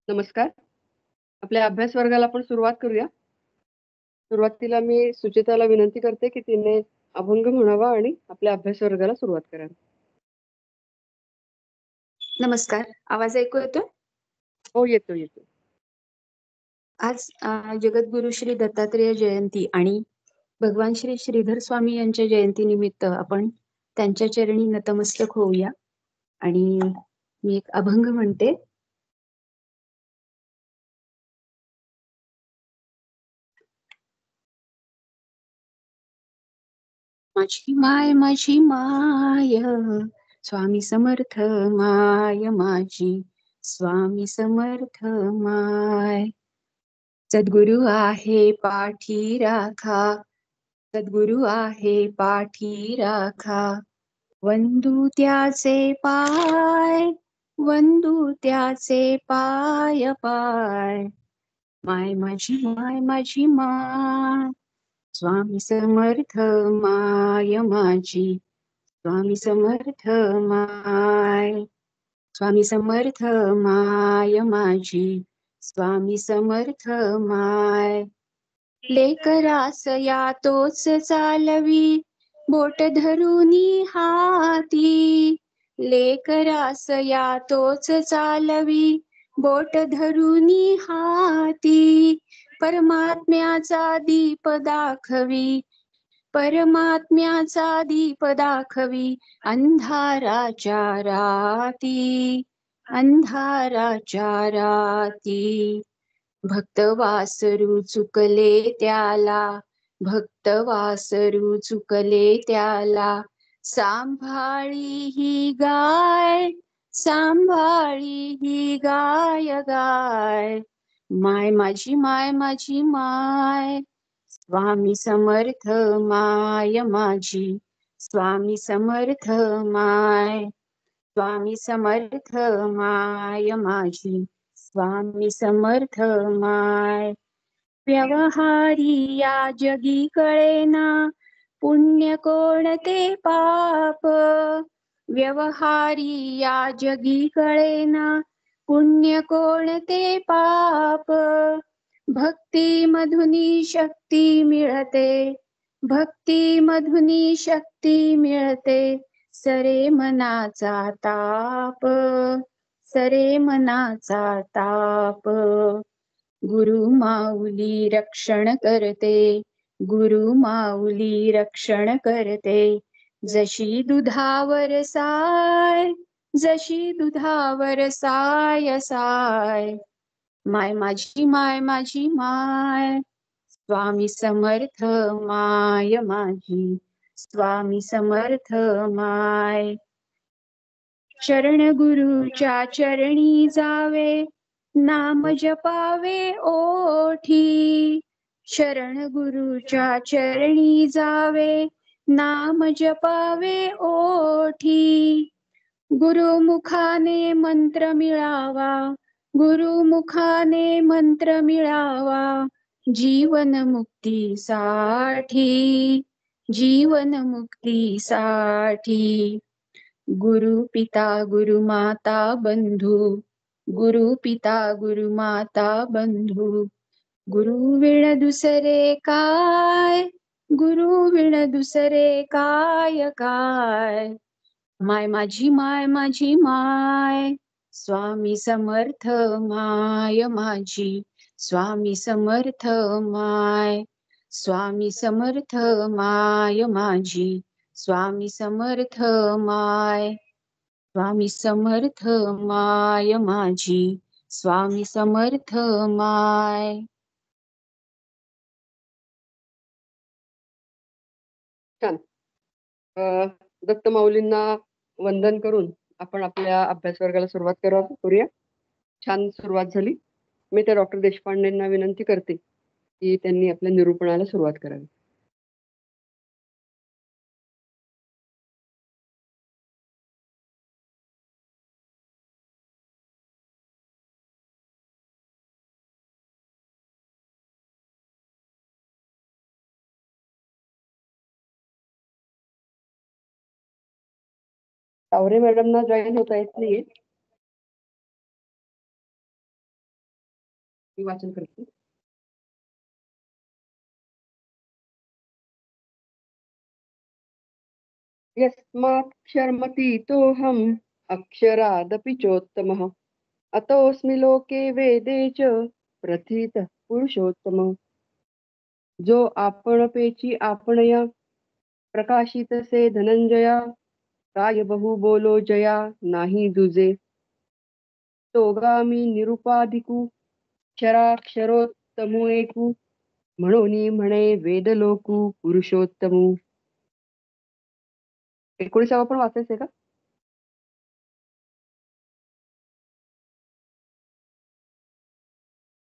नमस्कार. आपल्या अभ्यास वर्गाला आपण सुरुवात करूया. सुरुवातीला मी सुचेताला विनंती करते, की तिने अभंग म्हणावा आणि आपल्या अभ्यास वर्गाला सुरुवात करावी. नमस्कार. आवाज ऐकू येतोय? हो, येतो, येतो. आज जगद्गुरु श्री दत्तात्रेय जयंती आणि भगवान श्री श्रीधर स्वामी यांच्या जयंतीनिमित्त आपण त्यांच्या चरणी नतमस्तक होऊया. आणि मी एक अभंग म्हणते. माझी माय माझी माय, स्वामी समर्थ माय माझी, स्वामी समर्थ माय. सद्गुरु आहे पाठी राखा, सद्गुरु आहे पाठी राखा, वंदू त्याचे पाय, वंदू त्याचे पाय पाय. माय माझी माय माझी माय, स्वामी समर्थ माय माझी, स्वामी समर्थ माय. स्वामी समर्थ माय माझी, स्वामी समर्थ माय. लेकरास या तोच चालवी, बोट धरुनी हाती. लेकरास या तोच चालवी, बोट धरुनी हाती. परमात्म्याचा दीप दाखवी, परमात्म्याचा दीप दाखवी, अंधाराच्या राती, अंधाराच्या राती. भक्त वासरू चुकले त्याला, भक्त वासरू चुकले त्याला, सांभाळी ही गाय, सांभाळी ही गाय गाय. माय माझी माय माझी माय, स्वामी समर्थ माय माझी, स्वामी समर्थ माय. स्वामी समर्थ माय माझी, स्वामी समर्थ माय. व्यवहारी या जगी कळेना, पुण्य कोणते पाप. व्यवहारी या जगी कळेना, पुण्य कोणते पाप. भक्ती मधुनी शक्ती मिळते, भक्ती मधुनी शक्ती मिळते. सरे मनाचा ताप, सरे मनाचा ताप. गुरु माऊली रक्षण करते, गुरु माऊली रक्षण करते. जशी दुधावर साय, जशी दुधावर साय साय. माय माझी माय माझी माय, स्वामी समर्थ माय माझी, स्वामी समर्थ माय. शरण गुरुच्या चरणी जावे, नाम जपावे ओठी. शरण गुरुच्या चरणी जावे, नाम जपावे ओठी. गुरुमुखाने मंत्र मिळावा, गुरुमुखाने मंत्र मिळावा, जीवन मुक्तीसाठी, जीवन मुक्तीसाठी. गुरु पिता गुरु माता बंधू, गुरु पिता गुरु माता बंधू. गुरु विण दुसरे काय, गुरु विण दुसरे काय काय. माय माझी माय माझी माय, स्वामी समर्थ माय माझी, स्वामी समर्थ माय. स्वामी समर्थ माय माझी, स्वामी समर्थ माय. स्वामी समर्थ माय माझी, स्वामी समर्थ माय. छान. दत्त माऊलींना वंदन करून आपण आपल्या अभ्यास वर्गाला सुरुवात करूया. छान सुरुवात झाली. मी त्या डॉक्टर देशपांडेंना विनंती करते, की त्यांनी आपल्या निरूपणाला सुरुवात करावी. तावरे मॅडमना जॉईन होता येत नाहीये. मी वाचन करते. यस्माक्षरमतीतोऽहम् अक्षरादपि चोत्तमः अतोऽस्मि लोके वेदे च प्रथितः पुरुषोत्तमः. जो आपण पेची आपणया प्रकाशित से धनंजया काय बहु बोलो जया नाही दुजे. तोगामी निरुपाधिकू क्षराक्षरोत्तमू एकू म्हणून म्हणे वेदलोकू पुरुषोत्तमू. 19वा पण वाचायचंय का?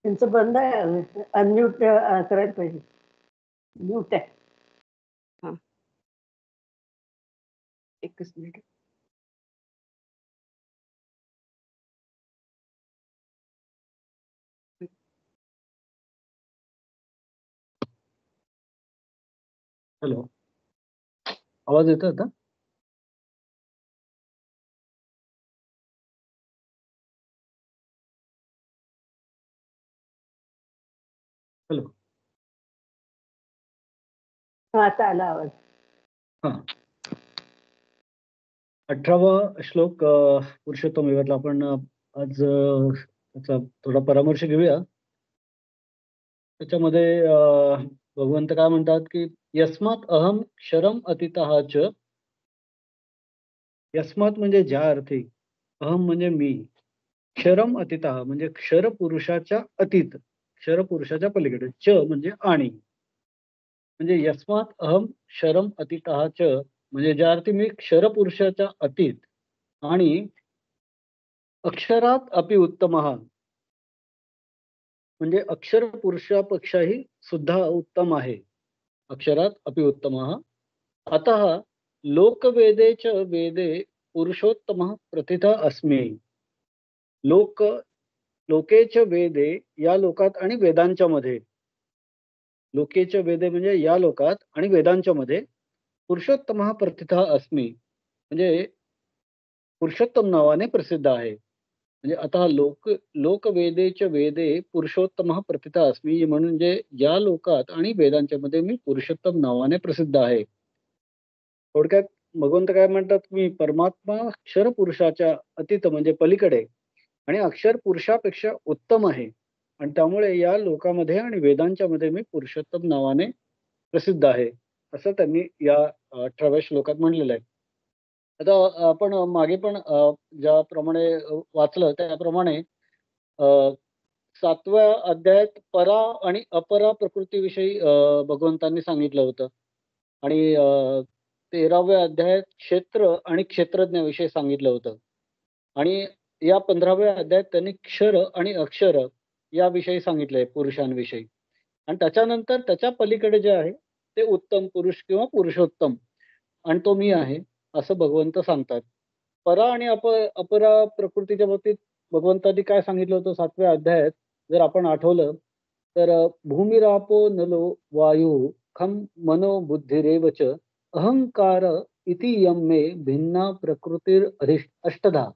त्यांचं बंद आहे, अनम्यूट करायला पाहिजे. म्यूट आहे. हा, एकच मिनिट. हॅलो, आवाज येतो आता? हॅलो, हा, आता आला आवाज. हा. 18वा श्लोक पुरुषोत्तम युगातला आपण आज त्याचा थोडा परामर्श घेऊया. त्याच्यामध्ये भगवंत काय म्हणतात की यस्मात अहम क्षरम अतितः च. यस्मात म्हणजे ज्या अर्थी, अहम म्हणजे मी, क्षरम अतितः म्हणजे क्षर पुरुषाच्या अतीत, क्षर पुरुषाच्या पलीकडे, च म्हणजे आणि, म्हणजे यस्मात अहम क्षरम अतितः च म्हणजे ज्या अर्थी मी क्षर पुरुषाच्या अतीत आणि अक्षरात अपि उत्तमः म्हणजे अक्षर पुरुषापेक्षाही सुद्धा उत्तम आहे. अक्षरात अपि उत्तमः अतः लोकवेदे च वेदे पुरुषोत्तमः प्रथितः अस्मि. लोकेच वेदे या लोकात आणि वेदांच्या मध्ये, लोकेच वेदे म्हणजे या लोकात आणि वेदांच्या मध्ये पुरुषोत्तमः प्रथितः अस्मि म्हणजे पुरुषोत्तम नावाने प्रसिद्ध आहे. म्हणजे आता लोकवेदेच वेदे पुरुषोत्तमः प्रथितः अस्मि म्हणजे या लोकात आणि वेदांच्या मध्ये मी पुरुषोत्तम नावाने प्रसिद्ध आहे. थोडक्यात भगवंत काय म्हणतात, मी परमात्मा अक्षर पुरुषाच्या अतीत म्हणजे पलीकडे आणि अक्षर पुरुषापेक्षा उत्तम आहे आणि त्यामुळे या लोकामध्ये आणि वेदांच्या मध्ये मी पुरुषोत्तम नावाने प्रसिद्ध आहे, असं त्यांनी या 18व्या श्लोकात म्हणलेलं आहे. आता आपण मागे पण ज्याप्रमाणे वाचलं त्याप्रमाणे 7व्या अध्यायात परा आणि अपरा प्रकृतीविषयी भगवंतांनी सांगितलं होतं आणि 13व्या अध्यायात क्षेत्र आणि क्षेत्रज्ञाविषयी सांगितलं होतं आणि या 15व्या अध्यायात त्यांनी क्षर आणि अक्षर याविषयी सांगितलंय, पुरुषांविषयी. आणि त्याच्यानंतर त्याच्या पलीकडे जे आहे ते उत्तम पुरुष किंवा पुरुषोत्तम आणि तो मी आहे असं भगवंत सांगतात. परा आणि अपरा प्रकृतीच्या बाबतीत भगवंतांनी काय सांगितलं होतं 7व्या अध्यायात जर आपण आठवलं तर भूमिरापो नलो वायू खम मनो बुद्धिरेवच अहंकार इति यम मे भिन्ना प्रकृतिर अष्टधा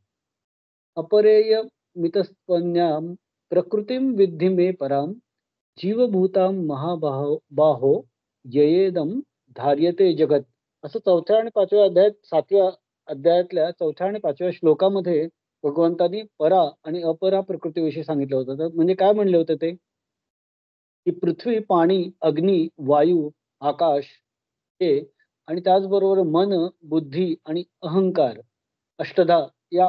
अपरेय मितस्त्वन्याम प्रकृतिम विद्धि मे पराम जीवभूताम महाबाहो ययेदम धार्यते जगत. असं 4व्या आणि 5व्या अध्यायात, 7व्या अध्यायातल्या 4थ्या आणि 5व्या श्लोकामध्ये भगवंतांनी परा आणि अपरा प्रकृतीविषयी सांगितलं होतं. तर म्हणजे काय म्हणले होते ते की पृथ्वी, पाणी, अग्नी, वायू, आकाश हे आणि त्याचबरोबर मन, बुद्धी आणि अहंकार अष्टधा या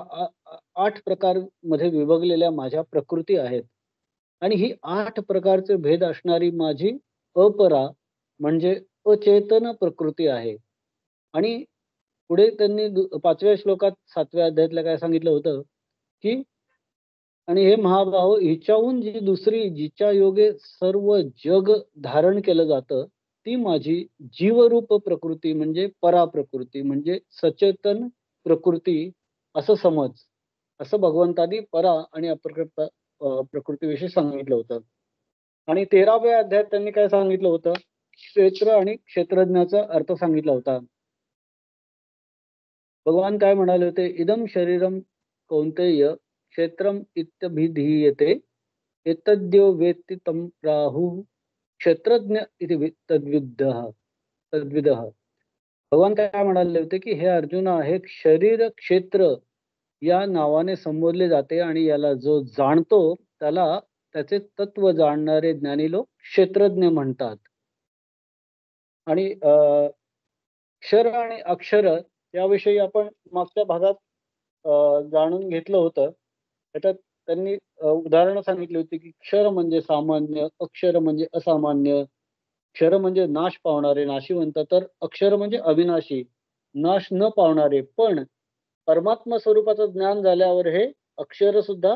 8 प्रकार मध्ये विभागलेल्या माझ्या प्रकृती आहेत आणि ही 8 प्रकारचे भेद असणारी माझी अपरा म्हणजे अचेतन प्रकृती आहे. आणि पुढे त्यांनी 5व्या श्लोकात 7व्या अध्यायातल्या काय सांगितलं होतं की आणि हे महाभाव हिच्याहून जी दुसरी जिच्या योगे सर्व जग धारण केलं जातं ती माझी जीवरूप प्रकृती म्हणजे परा प्रकृती म्हणजे सचेतन प्रकृती असं समज, असं भगवंतांनी परा आणि अपकृत प्रकृतीविषयी सांगितलं होतं. आणि 13व्या अध्यायात त्यांनी काय सांगितलं होतं, क्षेत्र आणि क्षेत्रज्ञाचा अर्थ सांगितला होता. भगवान काय म्हणाले होते, इदम शरीरम कौंतेय क्षेत्रम इत्यभिधीयते एतद्यो वेत्ति तं प्राहुः क्षेत्रज्ञ इति तद्विदः. भगवान काय म्हणाले होते की हे अर्जुना, हे शरीर क्षेत्र या नावाने संबोधले जाते आणि याला जो जाणतो त्याला त्याचे तत्व जाणणारे ज्ञानी लोक क्षेत्रज्ञ म्हणतात. आणि क्षर आणि अक्षर याविषयी आपण मागच्या भागात जाणून घेतलं होतं. त्याच्यात त्यांनी उदाहरणं सांगितली होती की क्षर म्हणजे सामान्य, अक्षर म्हणजे असामान्य. क्षर म्हणजे नाश पावणारे, नाशिवंत, तर अक्षर म्हणजे अविनाशी, नाश न पावणारे. पण परमात्मा स्वरूपाचं ज्ञान झाल्यावर हे अक्षर सुद्धा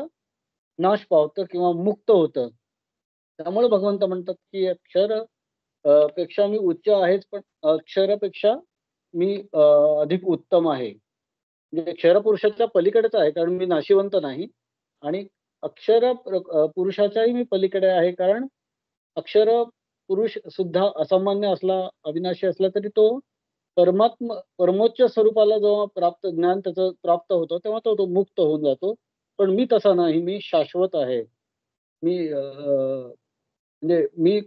नाश पावतं किंवा मुक्त होतं. त्यामुळे भगवंत म्हणतात की अक्षर पेक्षा मी उच्च आहेच, पण अक्षरापेक्षा मी अधिक उत्तम आहे. म्हणजे क्षरपुरुषाच्या पलीकडेच आहे, कारण मी नाशिवंत नाही. आणि पुरुषाच्याही मी पलीकडे आहे, कारण अक्षर पुरुष सुद्धा असामान्य असला, अविनाशी असला, तरी तो परमोच्च स्वरूपाला जेव्हा ज्ञान त्याचं प्राप्त होतं तेव्हा तो मुक्त होऊन जातो. पण मी तसा नाही, मी शाश्वत आहे. मी म्हणजे मी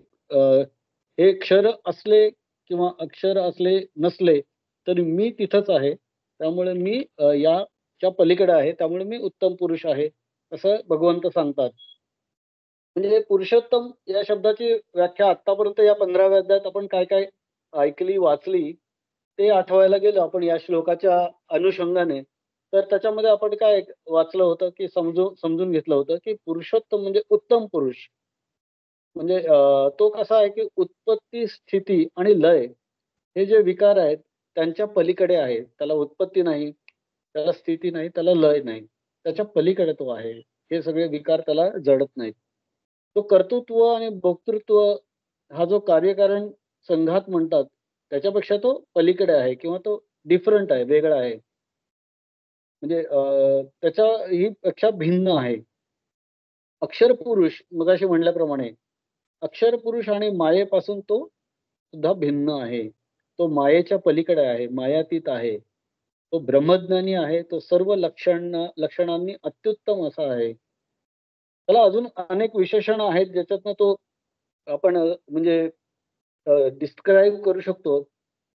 हे क्षर असले किंवा अक्षर असले नसले तरी मी तिथंच आहे. त्यामुळे मी याच्या पलीकडे आहे. त्यामुळे मी उत्तम पुरुष आहे, असं भगवंत सांगतात. म्हणजे पुरुषोत्तम या शब्दाची व्याख्या आतापर्यंत या 15व्या अध्यायात आपण काय काय ऐकली, वाचली ते आठवायला गेलो आपण या श्लोकाच्या अनुषंगाने. तर त्याच्यामध्ये आपण काय वाचलं होतं की समजून घेतलं होतं की पुरुषोत्तम म्हणजे उत्तम पुरुष. म्हणजे तो कसा आहे की उत्पत्ती, स्थिती आणि लय हे जे विकार आहेत त्यांच्या पलीकडे आहे. त्याला उत्पत्ती नाही, त्याला स्थिती नाही, त्याला लय नाही. त्याच्या पलीकडे तो आहे. हे सगळे विकार त्याला जडत नाहीत. तो कर्तृत्व आणि भोक्तृत्व हा जो कार्यकारण संघात म्हणतात त्याच्यापेक्षा तो पलीकडे आहे किंवा तो डिफरंट आहे, वेगळा आहे. म्हणजे त्याच्या ही पेक्षा भिन्न आहे. अक्षर पुरुष मगाशी म्हणल्याप्रमाणे अक्षर पुरुष आणि मायेपासून तो सुद्धा भिन्न आहे. तो मायेच्या पलीकडे आहे, मायातीत आहे. तो ब्रह्मज्ञानी आहे. तो सर्व लक्षणांनी अत्युत्तम असा आहे. त्याला अजून अनेक विशेषण आहेत ज्याच्यातनं तो आपण म्हणजे डिस्क्राईब करू शकतो.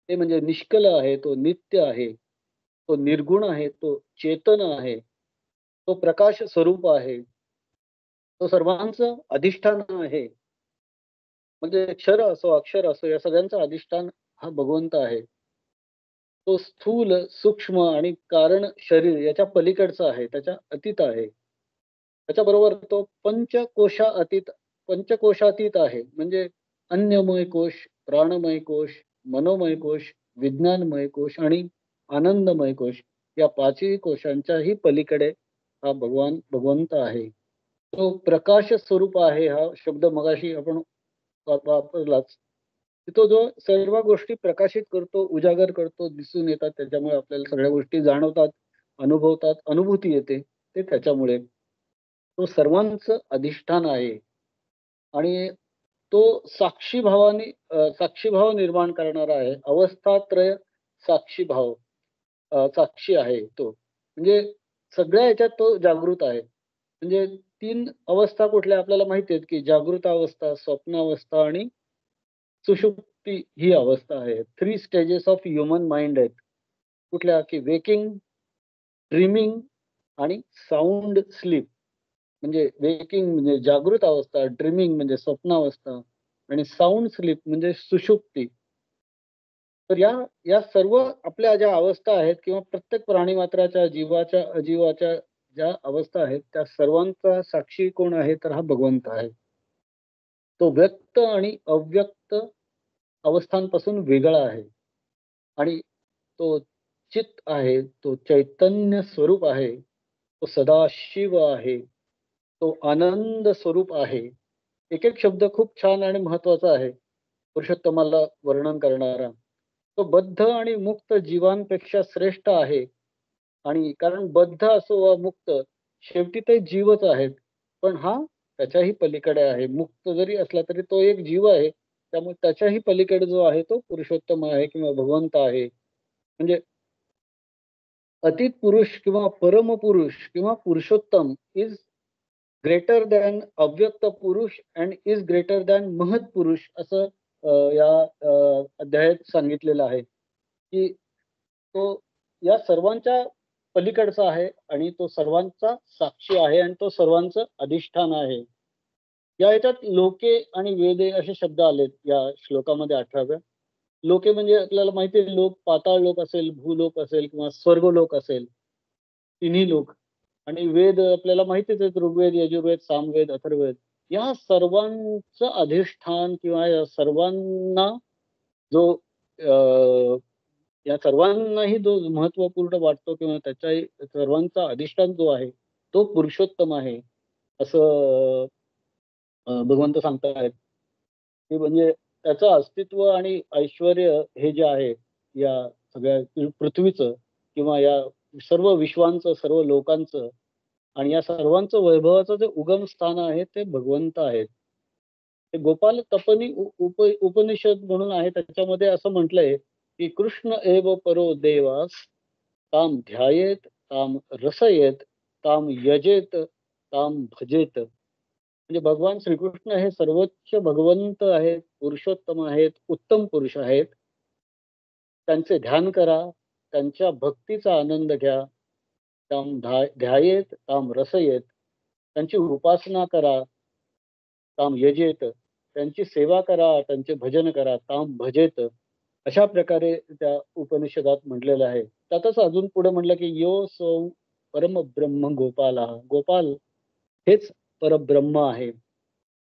ते म्हणजे निष्कल आहे, तो नित्य आहे, तो निर्गुण आहे, तो चेतन आहे, तो प्रकाश स्वरूप आहे, तो सर्वांचं अधिष्ठान आहे. म्हणजे क्षर असो, अक्षर असो, या सगळ्यांचं अधिष्ठान हा भगवंत आहे. तो स्थूल, सूक्ष्म आणि कारण शरीर याच्या पलीकडचा आहे, त्याच्या अतीत आहे. त्याच्याबरोबर तो पंचकोशातीत आहे. म्हणजे अन्नमय कोश, प्राणमय कोश, मनोमय कोश, विज्ञानमय कोश आणि आनंदमय कोश या पाचही कोशांच्याही पलीकडे हा भगवंत आहे. तो प्रकाश स्वरूप आहे. हा शब्द मगाशी आपण वापरलाच. तो जो सर्व गोष्टी प्रकाशित करतो, उजागर करतो, दिसून येतात, त्याच्यामुळे आपल्याला सगळ्या गोष्टी जाणवतात, अनुभवतात, अनुभूती येते, ते त्याच्यामुळे. तो सर्वांचं अधिष्ठान आहे आणि तो साक्षीभाव निर्माण करणारा आहे. अवस्थात्रय साक्षीभाव साक्षी आहे तो. म्हणजे सगळ्या ह्याच्यात तो जागृत आहे. म्हणजे 3 अवस्था कुठल्या आपल्याला माहिती आहेत की जागृत अवस्था, स्वप्नावस्था आणि सुषुप्ती ही अवस्था आहे. 3 स्टेजेस ऑफ ह्युमन माइंड आहेत. कुठल्या की वेकिंग, ड्रीमिंग आणि साऊंड स्लीप. म्हणजे वेकिंग म्हणजे जागृत अवस्था, ड्रीमिंग म्हणजे स्वप्नावस्था आणि साऊंड स्लीप म्हणजे सुषुप्ती. तर या सर्व आपल्या ज्या अवस्था आहेत किंवा प्रत्येक प्राणीमात्राच्या, जीवाच्या, अजीवाच्या ज्या अवस्था आहेत त्या सर्वांचा साक्षी कोण आहे, तर हा भगवंत आहे. तो व्यक्त आणि अव्यक्त अवस्थांपासून वेगळा आहे आणि तो चित आहे, तो चैतन्य स्वरूप आहे, तो सदाशिव आहे, तो आनंद स्वरूप आहे. एक एक शब्द खूप छान आणि महत्वाचा आहे पुरुषोत्तमाला वर्णन करणारा. तो बद्ध आणि मुक्त जीवांपेक्षा श्रेष्ठ आहे. आणि कारण बद्ध असो वा मुक्त शेवटी ते जीवच आहेत. पण हा त्याच्याही पलीकडे आहे. मुक्त जरी असला तरी तो एक जीव आहे. त्यामुळे त्याच्याही पलीकडे जो आहे तो पुरुषोत्तम आहे किंवा भगवंत आहे. म्हणजे अतीत पुरुष किंवा परमपुरुष किंवा पुरुषोत्तम इज ग्रेटर दॅन अव्यक्त पुरुष अँड इज ग्रेटर दॅन महत पुरुष असं या अध्यायात सांगितलेलं आहे की तो या सर्वांच्या पलीकडचा आहे आणि तो सर्वांचा साक्षी आहे आणि तो सर्वांचं अधिष्ठान आहे. या याच्यात लोके आणि वेदे असे शब्द आलेत या श्लोकामध्ये 18व्या. लोके म्हणजे आपल्याला माहिती आहे, लोक पाताळ लोक असेल, भूलोक असेल किंवा स्वर्गलोक असेल, तिन्ही लोक. आणि वेद आपल्याला माहितीच आहेत, ऋग्वेद, यजुर्वेद, सामवेद, अथर्ववेद. या सर्वांचं अधिष्ठान किंवा या सर्वांना जो या सर्वांनाही जो महत्वपूर्ण वाटतो किंवा त्याच्या सर्वांचा अधिष्ठान जो आहे तो पुरुषोत्तम आहे असं भगवंत सांगतायत की म्हणजे त्याचं अस्तित्व आणि ऐश्वर्य हे जे आहे या सगळ्या पृथ्वीचं किंवा या सर्व विश्वांचं, सर्व लोकांचं आणि या सर्वांचं वैभवाचं जे उगम स्थान आहे ते भगवंत आहेत. ते गोपाल तपनी उपनिषद म्हणून आहे, त्याच्यामध्ये असं म्हटलंय की कृष्ण एव परो देवास ताम ध्यायेत ताम रसयेत ताम यजेत ताम भजेत. म्हणजे भगवान श्रीकृष्ण हे सर्वोच्च भगवंत आहेत, पुरुषोत्तम आहेत, उत्तम पुरुष आहेत. त्यांचे ध्यान करा, त्यांच्या भक्तीचा आनंद घ्या, ताम ध्यायेत ताम रसयेत, त्यांची उपासना करा, ताम यजेत, त्यांची सेवा करा, त्यांचे भजन करा, ताम भजेत. अशा प्रकारे त्या उपनिषदात म्हटलेलं आहे. त्यातच अजून पुढे म्हटलं की यो सौ परमब्रह्म गोपाला. गोपाल हेच परब्रह्म आहे.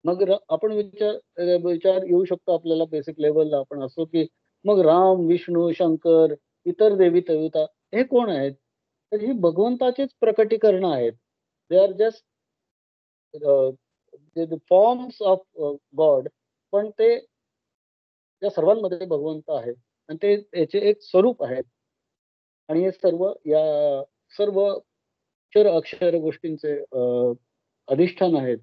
मग आपण विचार येऊ शकतो आपल्याला बेसिक लेवलला आपण असो की मग राम, विष्णू, शंकर, इतर देवी देवता हे कोण आहेत? तर ही भगवंताचीच प्रकटीकरणं आहेत. They are just forms of God. पण ते या सर्वांमध्ये भगवंत आहे आणि ते याचे एक स्वरूप आहेत. आणि हे सर्व अक्षर अक्षर गोष्टींचे अधिष्ठान आहेत.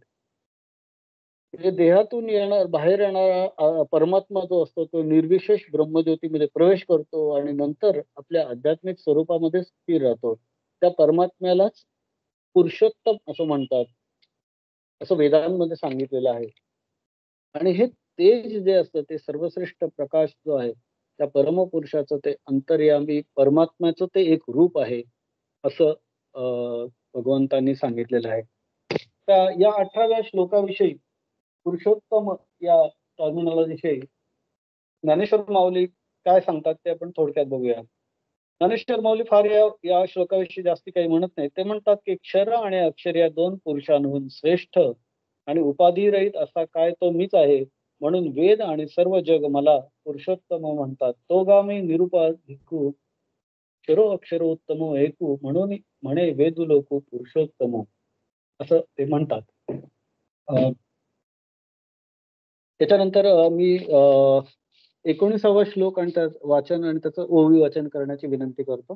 म्हणजे देहातून बाहेर येणारा परमात्मा जो असतो तो निर्विशेष ब्रह्मज्योतीमध्ये प्रवेश करतो आणि नंतर आपल्या आध्यात्मिक स्वरूपामध्ये स्थिर राहतो. त्या परमात्म्यालाच पुरुषोत्तम असं म्हणतात, असं वेदांमध्ये सांगितलेलं आहे. आणि हे तेज जे असतं ते सर्वश्रेष्ठ प्रकाश जो आहे त्या परमपुरुषाचं ते अंतर्यामी परमात्म्याचं ते एक रूप आहे असं भगवंतांनी सांगितलेलं आहे. या 18व्या श्लोकाविषयी पुरुषोत्तम या टर्मिनॉलॉजीविषयी ज्ञानेश्वर माऊली काय सांगतात ते आपण थोडक्यात बघूया. ज्ञानेश्वर माऊली फार या श्लोकाविषयी जास्ती काही म्हणत नाही. ते म्हणतात की क्षर आणि अक्षर या दोन पुरुषांहून श्रेष्ठ आणि उपाधिरहित असा काय तो मीच आहे, म्हणून वेद आणि सर्व जग मला पुरुषोत्तम म्हणतात. तो गामी निरुपाधिकू क्षरो अक्षरोत्तमो एकू, म्हणून म्हणे वेदू लोक पुरुषोत्तम असं ते म्हणतात. त्याच्यानंतर मी 19वा श्लोक आणि त्याचं वाचन आणि त्याचं ओवी वाचन करण्याची विनंती करतो.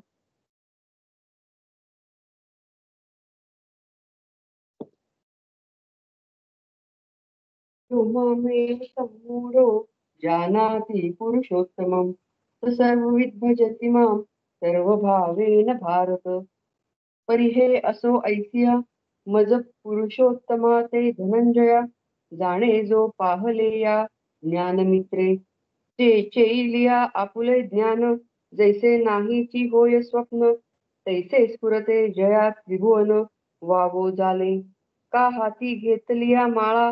मामेव सम्मूढो जानाति पुरुषोत्तमं स सर्वविद् भजति मां सर्वभावेन भारत. परिहे असो ऐसिया मज पुरुषोत्तमा ते धनंजया, जाणे जो पाहलेया ज्ञानमित्रे. चेलिया आपुले ज्ञान जैसे नाहीची होय स्वप्न, तैसे स्फुरते जया त्रिभुवन वावो झाले. का हाती घेतलिया माळा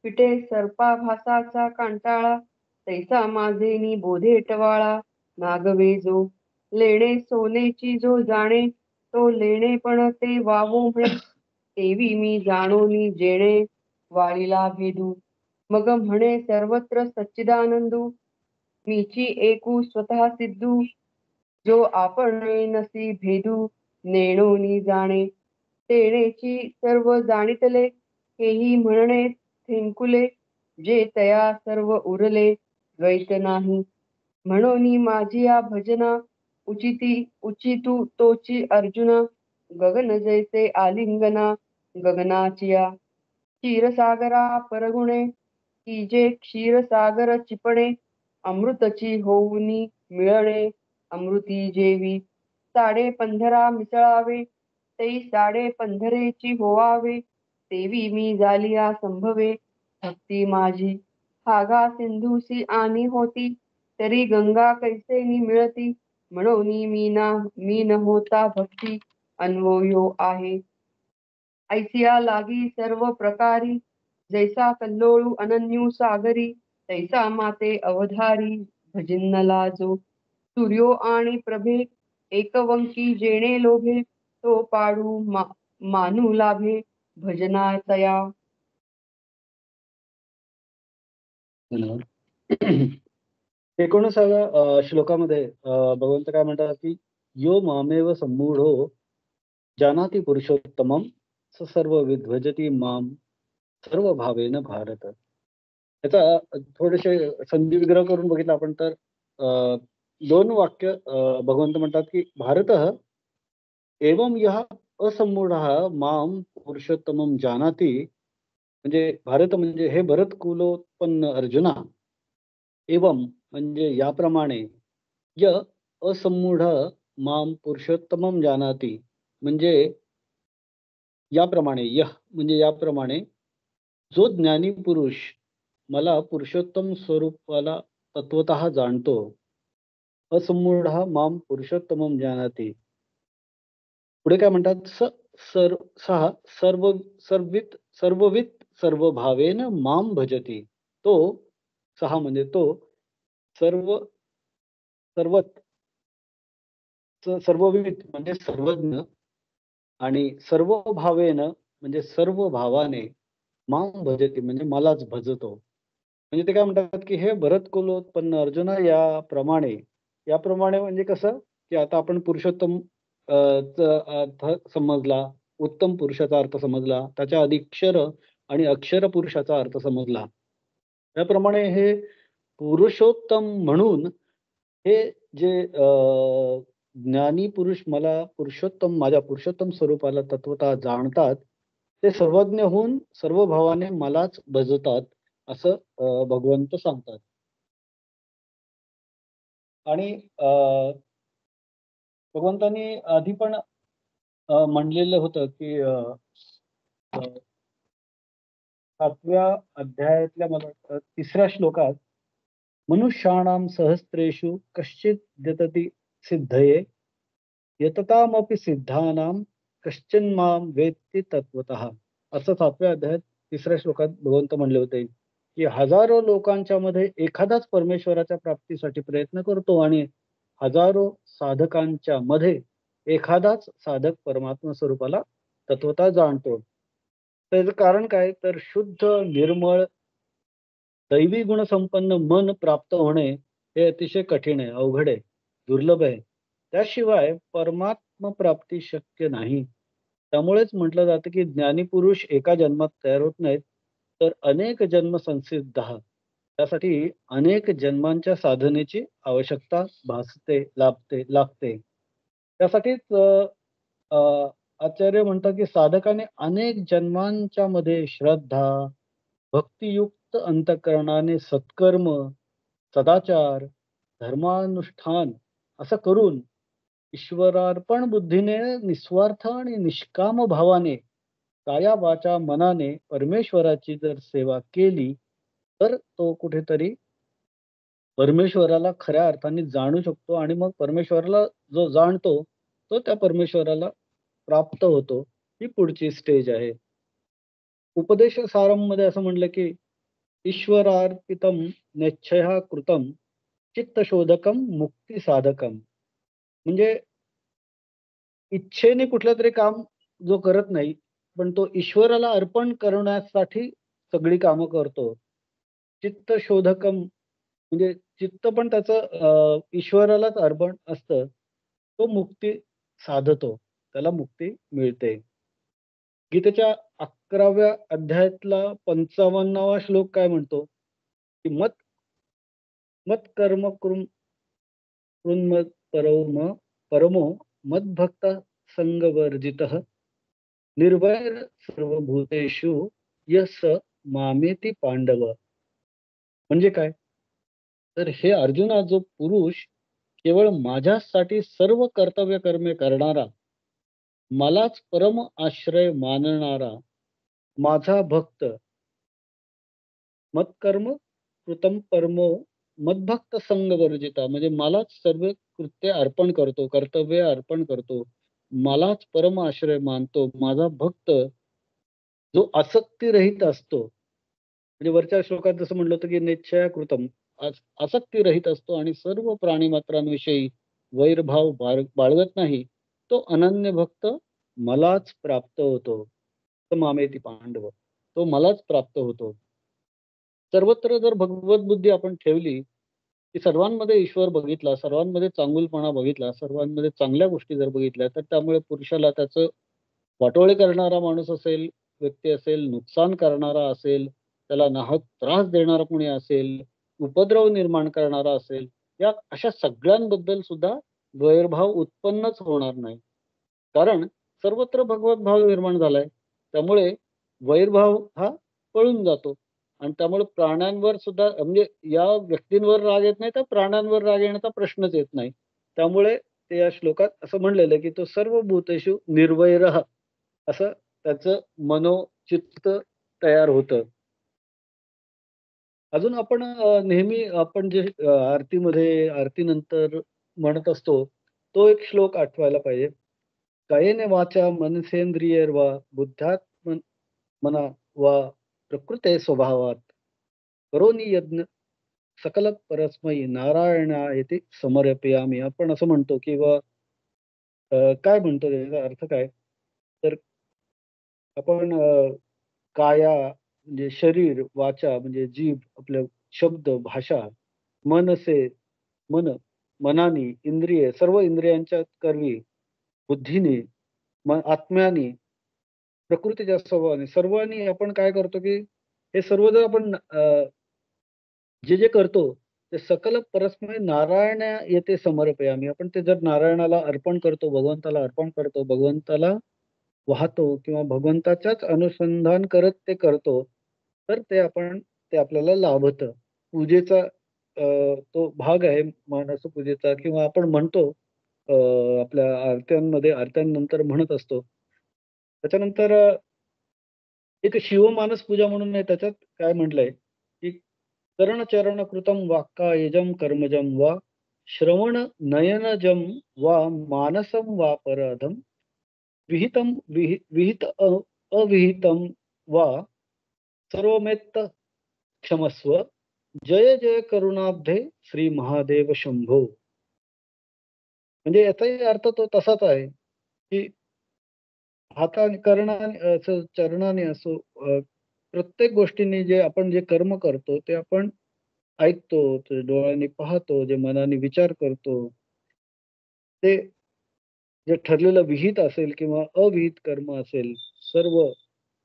पिटे सर्पाभासाचा कांटाळा, तैसा माझेनी बोधे टवाळा नागवे जो. लेणे सोनेची जो जाणे तो लेणे पण ते वावो म्हणे, तेवी मी जाणोनी जेणे वाळीला भेदू. मग म्हणे सर्वत्र सच्चिदानंदू, मीची एकू स्वतः सिद्धू. जो आपण नसी भेदू नेणोनी जाणे, तेणेची सर्व जाणितले हेही म्हणणे थेंकुले. जे तया सर्व उरले द्वैत नाही, म्हणोनी माझी या भजना उचितू तोची अर्जुना. गगन जैसे आलिंगना गगनाचिया, क्षीरसागरा परगुणे की जे क्षीरसागर चिपणे. अमृतची होऊनी मिळणे अमृती जेवी, साडे पंधरा मिसळावे तै साडे पंधरेची होवावे. तेवी मी झालिया संभवे भक्ती माझी हागा सिंधूसी आणि होती तरी गंगा कैसेनी मिळती म्हणून मी न होता भक्ती अन्वयो आहे ऐसिया लागी सर्व प्रकारी जैसा कल्लोळू अनन्यू सागरी तैसा माते अवधारी भजिन्नला जो सूर्यो आणि प्रभे एकवंकी जेणे लोभे तो पाडू मानू लाभे भजनातया. धन्यवाद. 19व्या श्लोकामध्ये भगवंत काय म्हणतात की यो मामेव सम्मूढो जानाति पुरुषोत्तमम स सर्व विध्वजती माम सर्व भावेन भारत. याचा थोडेसे संधी विग्रह करून बघितलं आपण तर 2 वाक्य भगवंत म्हणतात की भारत एवं यः असम्मूढः माम पुरुषोत्तमम जानाति, म्हणजे भारत म्हणजे हे भरत कुलोत्पन्न अर्जुना, एवं म्हणजे याप्रमाणे, य असम्मूढ माम पुरुषोत्तमम जानाति म्हणजे याप्रमाणे, यह म्हणजे याप्रमाणे, जो ज्ञानी पुरुष मला पुरुषोत्तम स्वरूपाला तत्वतः जाणतो. असम्मूढ माम पुरुषोत्तमम जानाति. पुढे काय म्हणतात, सहा सर्ववित सर्वभावेन माम भजती. तो सहा म्हणजे तो सर्ववित म्हणजे सर्वज्ञ आणि सर्व भावेन म्हणजे सर्व भावाने माम भजती म्हणजे मलाच भजतो. म्हणजे ते काय म्हणतात की हे भरत कुलोत्पन्न अर्जुना याप्रमाणे म्हणजे कसं की आता आपण पुरुषोत्तम चा अर्थ समजला, उत्तम पुरुषाचा अर्थ समजला, त्याच्या आधी क्षर आणि अक्षर पुरुषाचा अर्थ समजला. त्याप्रमाणे हे पुरुषोत्तम म्हणून हे जे ज्ञानी पुरुष मला पुरुषोत्तम माझ्या पुरुषोत्तम स्वरूपाला तत्वतः जाणतात ते सर्वज्ञ होऊन सर्व भावाने मलाच भजतात असं भगवंत सांगतात. आणि भगवंतांनी आधी पण म्हणलेलं होतं की 7व्या अध्यायातल्या मला 3ऱ्या श्लोकात मनुष्याणां सहस्रेषु कश्चित् यतति सिद्धये यततामपि सिद्धानां कश्चिन्मां वेत्ति तत्वतः. असं 7व्या अध्यायात 3ऱ्या श्लोकात भगवंत म्हणले होते की हजारो लोकांच्या मध्ये एखादाच परमेश्वराच्या प्राप्तीसाठी प्रयत्न करतो आणि हजारो साधकांच्या मध्ये एखादाच साधक परमात्मा स्वरूपाला तत्वतः जाणतो. त्याचं कारण काय तर शुद्ध निर्मळ दैवी गुणसंपन्न मन प्राप्त होणे हे अतिशय कठीण आहे, अवघड आहे, दुर्लभ आहे. त्याशिवाय परमात्मा प्राप्ती शक्य नाही. त्यामुळेच म्हटलं जातं की ज्ञानी पुरुष एका जन्मात तयार होत नाहीत तर अनेक जन्म संसिद्ध. त्यासाठी अनेक जन्मांच्या साधनेची आवश्यकता भासते लागते. त्यासाठीच आचार्य म्हणतात की साधकाने अनेक जन्मांच्या मध्ये श्रद्धा, भक्तियुक्त अंतःकरणाने सत्कर्म, सदाचार, धर्मानुष्ठान असं करून ईश्वरार्पण बुद्धीने निस्वार्थ आणि निष्काम भावाने काया वाचा मनाने परमेश्वराची जर सेवा केली तर तो कुठेतरी परमेश्वराला खऱ्या अर्थाने जाणू शकतो आणि मग परमेश्वराला जो जाणतो तो त्या परमेश्वराला प्राप्त होतो. ही पुढची स्टेज आहे. उपदेश सारम मध्ये असं म्हणलं की ईश्वरार्पितम नेच्छया कृतम चित्तशोधकम मुक्ती साधकम. म्हणजे इच्छेने कुठलं तरी काम जो करत नाही पण तो ईश्वराला अर्पण करण्यासाठी सगळी कामं करतो. चित्तशोधकम म्हणजे चित्त पण त्याचं ईश्वरालाच अर्पण असतं, तो मुक्ती साधतो, त्याला मुक्ती मिळते. गीतेच्या 11व्या अध्यायातला 55वा श्लोक काय म्हणतो की मत कर्म परमो मद्भक्त संगवर्जितः निर्वैर सर्वभूतेषु यस मामेति पांडव. म्हणजे काय तर हे अर्जुना, जो पुरुष केवळ माझ्यासाठी सर्व कर्तव्य कर्मे करणारा, मलाच परम आश्रय मानणारा, माझा भक्त मत्कर्म कृतम परमो मद्भक्त संग वर्जिता, म्हणजे मलाच सर्व कृत्य अर्पण करतो, कर्तव्य अर्पण करतो, मलाच परम आश्रय मानतो माझा भक्त, जो आसक्तीरहित असतो. म्हणजे वरच्या श्लोकात जसं म्हटलं होतं की नेच्छया कृतम, आसक्तीरहित असतो आणि सर्व प्राणीमात्रांविषयी वैरभाव बाळगत नाही, तो अनन्य भक्त मलाच प्राप्त होतो. तर मामेती पांडव, तो मलाच प्राप्त होतो. सर्वत्र जर भगवत बुद्धी आपण ठेवली, की सर्वांमध्ये ईश्वर बघितला, सर्वांमध्ये चांगुलपणा बघितला, सर्वांमध्ये चांगल्या गोष्टी जर बघितल्या, तर त्यामुळे पुरुषाला त्याचं वाटोळे करणारा माणूस असेल, व्यक्ती असेल, नुकसान करणारा असेल, त्याला नाहक त्रास देणारा कोणी असेल, उपद्रव निर्माण करणारा असेल, या अशा सगळ्यांबद्दल सुद्धा वैरभाव उत्पन्नच होणार नाही. कारण सर्वत्र भगवत भाव निर्माण झालाय. त्यामुळे वैरभाव हा पळून जातो आणि त्यामुळे प्राण्यांवर सुद्धा म्हणजे या व्यक्तींवर राग येत नाही, तर प्राण्यांवर राग येण्याचा प्रश्नच येत नाही. त्यामुळे ते या श्लोकात असं म्हणलेलं आहे, की तो सर्व भूतेषु निर्वैरः असं त्याचं मनोचित्त तयार होतं. अजून आपण नेहमी आपण जे आरतीमध्ये आरतीनंतर म्हणत असतो, तो एक श्लोक आठवायला पाहिजे. कायेने वाचा मनसेंद्रियैर्वा बुद्ध्यात्म मना वा प्रकृते स्वभावात करोनी यज्ञ सकल परस्मै नारायणायती समर्पयामी. आपण असं म्हणतो किंवा काय म्हणतो त्याचा अर्थ काय? तर आपण काया म्हणजे शरीर, वाचा म्हणजे जीभ, आपलं शब्द, भाषा, मनसे मन, मनानी, इंद्रिय, सर्व इंद्रियांच्या करवी, बुद्धीने, आत्म्याने, प्रकृतीच्या स्वभावाने, सर्वांनी आपण काय करतो, की हे सर्व जर आपण जे करतो, ते सकल परस्मै नारायण येते समर्पयामी. आपण ते जर नारायणाला अर्पण करतो, भगवंताला अर्पण करतो, भगवंताला वाहतो किंवा भगवंताच्याच अनुसंधान करत ते करतो, तर ते आपल्याला लाभतं. पूजेचा तो भाग आहे मानस पूजेचा किंवा आपण म्हणतो आपल्या आरत्यांनंतर म्हणत असतो. त्याच्यानंतर एक शिवमानस पूजा म्हणून आहे. त्याच्यात काय म्हटलंय, की करणचरण कृतं वाक्कायजं कर्मजं वा श्रवण नयनजं वा मानसं वा पराधम विहितं अविहितं वा सर्वमेत्त क्षमस्व. जय जय करुणाब्धे श्री महादेव शंभो. म्हणजे याचाही अर्थ तो तसाच आहे, की हाताने कर्णाने असो, चरणाने असो, प्रत्येक गोष्टीने आपण जे कर्म करतो, ते आपण ऐकतो, ते डोळ्यांनी पाहतो, जे मनाने विचार करतो, ते जे ठरलेलं विहित असेल किंवा अविहित कर्म असेल,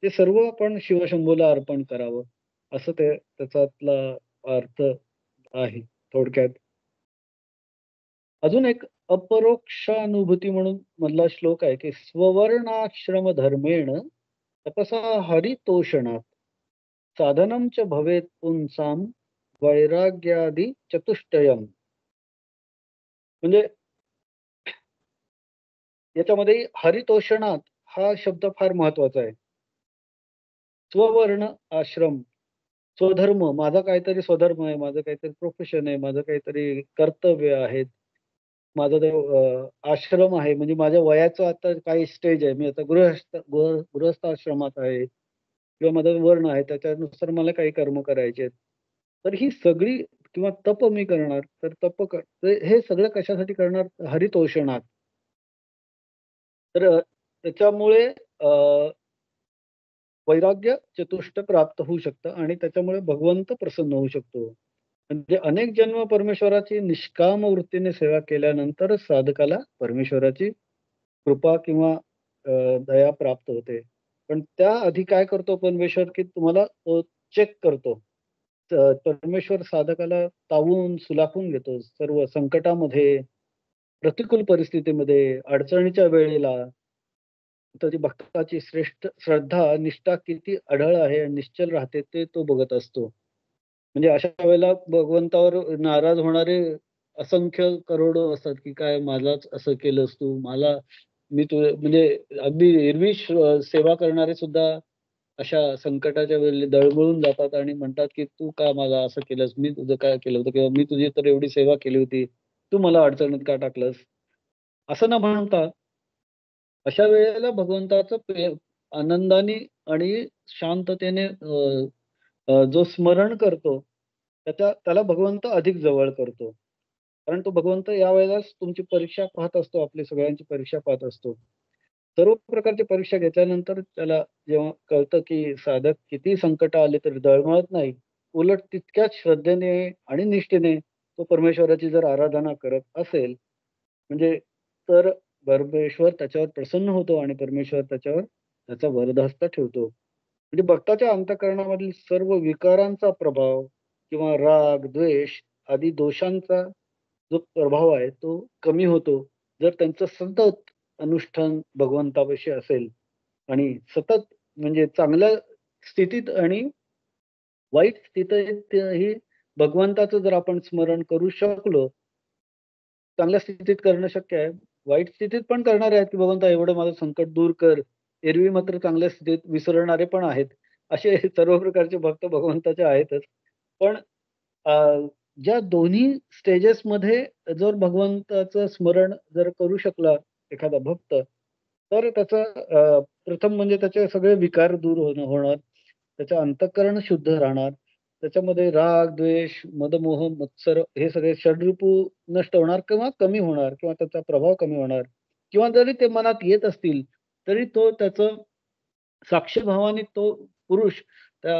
ते सर्व आपण शिवशंभूला अर्पण करावं, असं त्याच्यातला अर्थ आहे थोडक्यात. अजून एक अपरोक्षानुभूती म्हणून मधला श्लोक आहे, की स्ववर्णाश्रम धर्मेण तपसा हरितोषणात साधनं च भवेत पुंसाम वैराग्यादी चतुष्टयम. म्हणजे याच्यामध्ये हरितोषणात हा शब्द फार महत्वाचा आहे. स्ववर्ण आश्रम, स्वधर्म, माझा काहीतरी स्वधर्म आहे, माझं काहीतरी प्रोफेशन आहे, माझं काहीतरी कर्तव्य आहेत, माझा जो आश्रम आहे, म्हणजे माझ्या वयाचं आता काही स्टेज आहे, मी आता गृहस्थ आश्रमात आहे किंवा माझा वर्ण आहे, त्याच्यानुसार मला काही कर्म करायचे आहेत. तर ही सगळी किंवा तप मी करणार, तर हे सगळं कशासाठी करणार? हरितोषणात. तर त्याच्यामुळे वैराग्य चतुष्ट प्राप्त होऊ शकतं आणि त्याच्यामुळे भगवंत प्रसन्न होऊ शकतो. म्हणजे अनेक जन्म परमेश्वराची निष्काम वृत्तीने सेवा केल्यानंतरच साधकाला परमेश्वराची कृपा किंवा दया प्राप्त होते. पण त्याआधी काय करतो परमेश्वर, की तुम्हाला चेक करतो. परमेश्वर साधकाला तावून सुलाखून घेतो. सर्व संकटामध्ये, प्रतिकूल परिस्थितीमध्ये, अडचणीच्या वेळेला त्याची भक्ताची श्रेष्ठ श्रद्धा, निष्ठा किती अढळ आहे आणि निश्चल राहते ते तो बघत असतो. म्हणजे अशा वेळेला भगवंतावर नाराज होणारे असंख्य करोडो असतात, की काय माझाच असं केलंस तू, मी तुझे म्हणजे अगदी एरवी सेवा करणारे सुद्धा अशा संकटाच्या वेळी दळमळून जातात आणि म्हणतात की तू का मला असं केलंस, मी तुझं काय केलं होतं, किंवा मी तुझी तर एवढी सेवा केली होती, तू मला अडचणीत का टाकलंस, असं न म्हणता अशा वेळेला भगवंताचं आनंदाने आणि शांततेने जो स्मरण करतो त्याला भगवंत अधिक जवळ करतो. कारण तो भगवंत यावेळेलाच तुमची परीक्षा पाहत असतो, आपली सगळ्यांची परीक्षा पाहत असतो. सर्व प्रकारची परीक्षा घेतल्यानंतर त्याला जेव्हा कळतं की साधक किती संकट आले तरी डळमळत नाही, उलट तितक्याच श्रद्धेने आणि निष्ठेने तो परमेश्वराची जर आराधना करत असेल, म्हणजे तर परमेश्वर त्याच्यावर प्रसन्न होतो आणि परमेश्वर त्याच्यावर त्याचा वरदहस्त ठेवतो. म्हणजे भक्ताच्या अंतःकरणामधील सर्व विकारांचा प्रभाव किंवा राग, द्वेष आदी दोषांचा जो प्रभाव आहे तो कमी होतो. जर त्यांचं सतत अनुष्ठान भगवंतापाशी असेल आणि सतत म्हणजे चांगल्या स्थितीत आणि वाईट स्थितीतही भगवंताचं जर आपण स्मरण करू शकलो, चांगल्या स्थितीत करणं शक्य आहे. वाईट स्थितीत पण करणारे आहेत, की भगवंता एवढं माझं संकट दूर कर. एरवी मात्र चांगल्या स्थितीत विसरणारे पण आहेत. असे सर्व प्रकारचे भक्त भगवंताचे आहेतच. पण अ, ज्या दोन्ही स्टेजेसमध्ये जर भगवंताचं स्मरण जर करू शकला एखादा भक्त, तर त्याचं प्रथम म्हणजे त्याचे सगळे विकार दूर होणार. त्याचं अंतःकरण शुद्ध राहणार. त्याच्यामध्ये राग, द्वेष, मदमोह, मत्सर हे सगळे षड्रिपू नष्ट होणार किंवा कमी होणार किंवा त्याचा प्रभाव कमी होणार किंवा जरी ते मनात येत असतील, तरी तो त्याचं साक्षीभावाने तो पुरुष त्या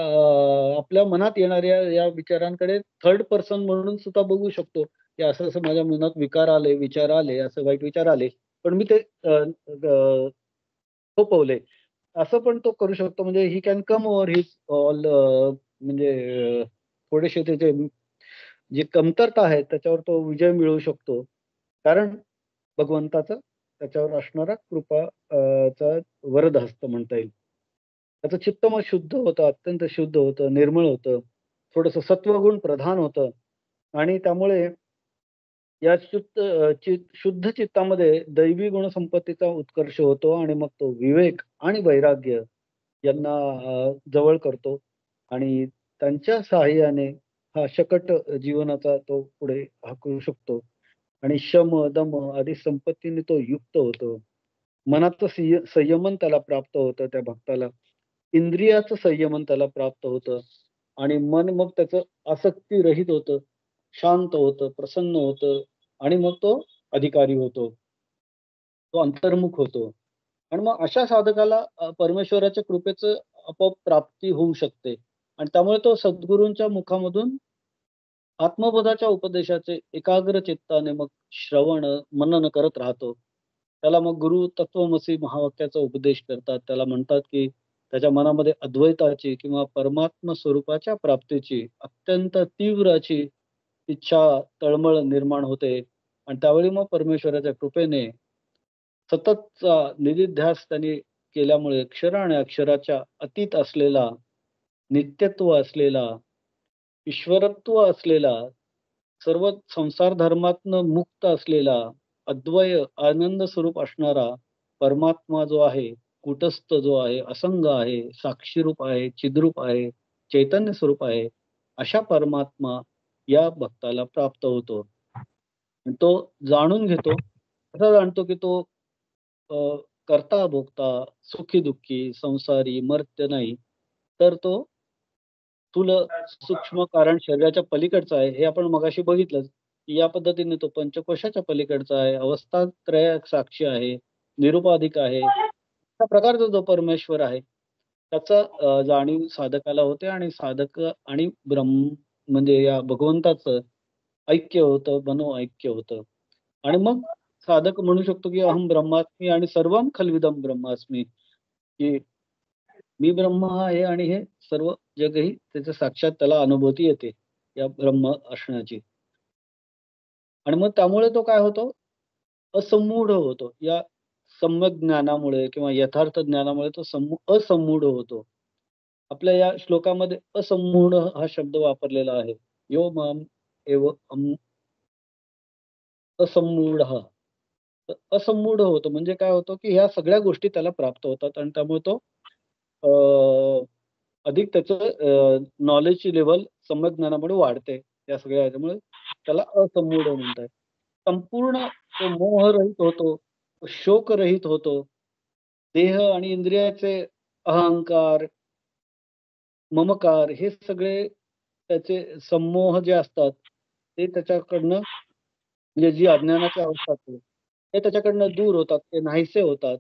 आपल्या मनात येणाऱ्या या विचारांकडे थर्ड पर्सन म्हणून सुद्धा बघू शकतो, की असं-असं माझ्या मनात विकार आले, विचार आले, असे वाईट विचार आले. पण मी ते थोपवले. असं पण तो करू शकतो. म्हणजे he can come over his all म्हणजे थोडेसे त्याचे जी कमतरता आहे त्याच्यावर तो विजय मिळवू शकतो. कारण भगवंताचा त्याच्यावर असणारा कृपा चा वरदहस्त म्हणता येईल. त्याचं चित्त मग शुद्ध होतं, अत्यंत शुद्ध होतं, निर्मळ होतं. थोडंसं सत्वगुण प्रधान होतं आणि त्यामुळे या शुद्ध चित्तामध्ये दैवी गुणसंपत्तीचा उत्कर्ष होतो आणि मग तो विवेक आणि वैराग्य यांना जवळ करतो आणि त्यांच्या सहाय्याने हा शकट जीवनाचा तो पुढे हाकलू शकतो आणि शम, दम आदी संपत्तीने तो युक्त होतो. मनाचं संयमन त्याला प्राप्त होतं त्या भक्ताला. इंद्रियाचं संयमन त्याला प्राप्त होतं आणि मन मग त्याचं आसक्तीरहित होतं, शांत होतं, प्रसन्न होतं आणि मग तो अधिकारी होतो. तो अंतर्मुख होतो आणि मग अशा साधकाला परमेश्वराच्या कृपेचं आपोआप प्राप्ती होऊ शकते आणि त्यामुळे तो सद्गुरूंच्या मुखामधून आत्मबोधाच्या उपदेशाचे एकाग्र चित्ताने मग श्रवण, मनन करत राहतो. त्याला मग गुरु तत्वमसी महावाक्याचा उपदेश करतात. त्याला म्हणतात, की त्याच्या मनामध्ये अद्वैताची किंवा परमात्म स्वरूपाच्या प्राप्तीची अत्यंत तीव्र अशी इच्छा, तळमळ निर्माण होते आणि त्यावेळी मग परमेश्वराच्या कृपेने सततचा निधिध्यास त्यांनी केल्यामुळे अक्षर आणि अक्षराच्या अतीत असलेला, नित्यत्व असलेला, ईश्वरत्व असलेला, सर्व संसार धर्मातनं मुक्त असलेला, अद्वय आनंद स्वरूप असणारा परमात्मा जो आहे, कूटस्थ जो आहे, असंग आहे, साक्षीरूप आहे, चिद्रूप आहे, चैतन्य स्वरूप आहे, अशा परमात्मा या भक्ताला प्राप्त होतो. आणि तो जाणून घेतो. कसा जाणतो, की तो अ, करता भोगता, सुखी-दुःखी, संसारी, मर्त्य नाही, तर तो स्थूल सूक्ष्म कारण शरीराच्या पलीकडचा आहे. हे आपण मगाशी बघितलंच, की या पद्धतीने तो पंचकोशाच्या पलीकडचा आहे, अवस्थात्रय साक्षी आहे, निरुपाधिक आहे. अशा प्रकारचा जो परमेश्वर आहे, त्याचा जाणीव साधकाला होते आणि साधक आणि म्हणजे या भगवंताचं ऐक्य होतं, मनोऐक्य होतं. आणि मग साधक म्हणू शकतो, की अहं ब्रह्मास्मी आणि सर्वं खल्विदं ब्रह्मास्मी, की मी ब्रह्म आहे आणि हे सर्व जगही त्याचं साक्षात त्याला अनुभूती येते, या ब्रह्म असण्याची. आणि मग त्यामुळे तो काय होतो, असंमूढ होतो. या सम्यक ज्ञानामुळे किंवा यथार्थ ज्ञानामुळे तो असंमूढ होतो. आपल्या या श्लोकामध्ये असंमूढ हा शब्द वापरलेला आहे. यो माम एव असंमूढः. तर असंमूढ होतो म्हणजे काय होतं, की ह्या सगळ्या गोष्टी त्याला प्राप्त होतात आणि त्यामुळे तो अधिक त्याचं नॉलेजची लेवल सम्यक ज्ञानामुळे वाढते. या सगळ्या ह्याच्यामुळे त्याला असमूढ म्हणतात. संपूर्ण तो मोहरहित होतो, तो शोकरहित होतो. देह आणि इंद्रियाचे अहंकार, ममकार हे सगळे त्याचे संमोह जे असतात ते त्याच्याकडनं, म्हणजे जी अज्ञानाची अवस्था असते ते त्याच्याकडनं दूर होतात, ते नाहीसे होतात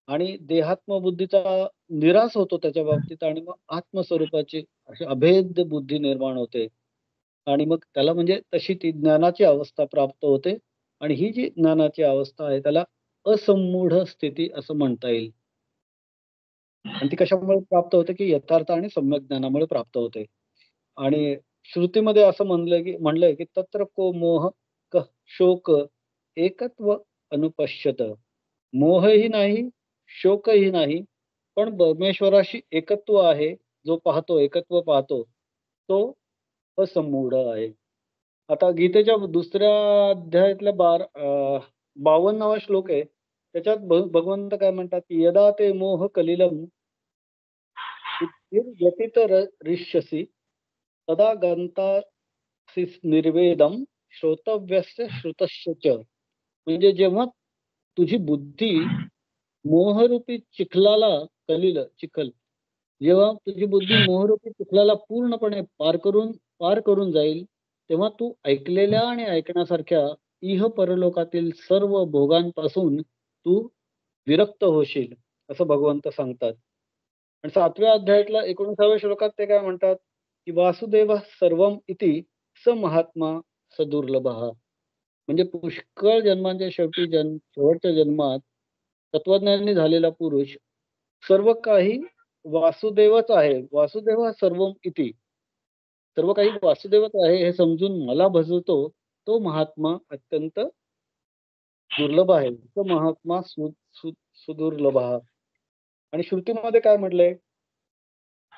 आणि देहात्मबुद्धीचा निराश होतो त्याच्या बाबतीत आणि मग आत्मस्वरूपाची अशी अभेद बुद्धी निर्माण होते आणि मग त्याला म्हणजे तशी ती ज्ञानाची अवस्था प्राप्त होते आणि ही जी ज्ञानाची अवस्था आहे त्याला असमूढ स्थिती असं म्हणता येईल. आणि ती कशामुळे प्राप्त होते की यथार्थ आणि सम्यक ज्ञानामुळे प्राप्त होते. आणि श्रुतीमध्ये असं म्हणलंय की तत्र को मोह क शोक एकत्व अनुपश्यत. मोहही नाही, शोकही नाही, पण परमेश्वराशी एकत्व आहे. जो पाहतो, एकत्व पाहतो, तो असमूढ आहे. आता गीतेच्या दुसऱ्या अध्यायातल्या 52वा श्लोक आहे. त्याच्यात भगवंत काय म्हणतात की यदा ते मोह कलिलम व्यतितरिष्यसि तदा गंतासि निर्वेदम श्रोतव्यस्य श्रुतस्य च. म्हणजे जेव्हा तुझी बुद्धी मोहरूपी चिखल, जेव्हा तुझी बुद्धी मोहरूपी चिखलाला पूर्णपणे पार करून जाईल, तेव्हा तू ऐकलेल्या आणि ऐकण्यासारख्या इह परलोकातील सर्व भोगांपासून तू विरक्त होशील, असं भगवंत सांगतात. आणि 7व्या अध्यायातल्या 19व्या श्लोकात ते काय म्हणतात की वासुदेव सर्वम इति स महात्मा स दुर्लभः. म्हणजे पुष्कळ जन्मांच्या शेवटी शेवटच्या जन्मात तत्वज्ञानी झालेला पुरुष सर्व काही वासुदेवच आहे. वासुदेव सर्वम इति, सर्व काही वासुदेवच आहे हे समजून मला भजवतो तो महात्मा अत्यंत दुर्लभ आहे. तो महात्मा सुदुर्लभ. आणि श्रुतीमध्ये काय म्हटलंय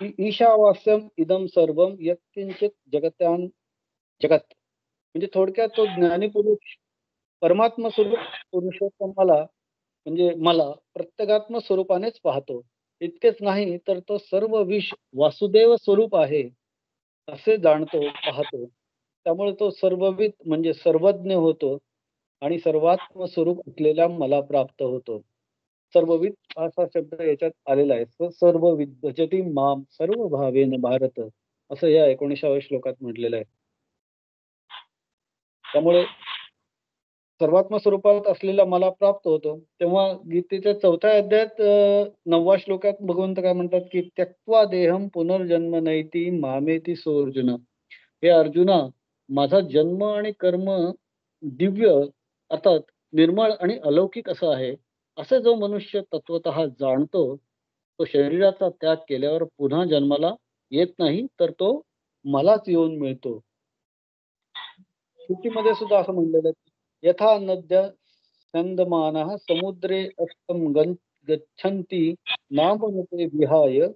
की ईशावास्यम इदम सर्वम यत्किंचित जगत. म्हणजे थोडक्यात तो ज्ञानी पुरुष परमात्मा स्वरूप पुरुषोत्तमाला म्हणजे मला प्रत्यगात्म स्वरूपानेच पाहतो. इतकेच नाही तर तो सर्व विष वासुदेव स्वरूप आहे असे जाणतो, पाहतो. त्यामुळे तो सर्वविद म्हणजे सर्वज्ञ होतो आणि सर्वात्म स्वरूप असलेल्या मला प्राप्त होतो. सर्वविद असा शब्द याच्यात आलेला आहे. सर्वविद भजती माम सर्व भावेन भारत, असं या 19व्या श्लोकात म्हटलेलं आहे. त्यामुळे सर्वात्म स्वरूपात असलेला मला प्राप्त होतो. तेव्हा गीतेच्या 4थ्या अध्यायात 9व्या श्लोकात भगवंत काय म्हणतात की त्यक्त्वा देहम पुनर्जन्म नैती मामेती सोऽर्जुन. हे अर्जुना, माझा जन्म आणि कर्म दिव्य अर्थात निर्मळ आणि अलौकिक असं आहे. असे जो मनुष्य तत्वतः जाणतो तो शरीराचा त्याग केल्यावर पुन्हा जन्माला येत नाही, तर तो मलाच येऊन मिळतो. श्रुतीमध्ये सुद्धा असं म्हणलेलं आहे यथा नद्य स्यन्दमानः समुद्रे अष्टम गच्छन्ति नामरूपे विहाय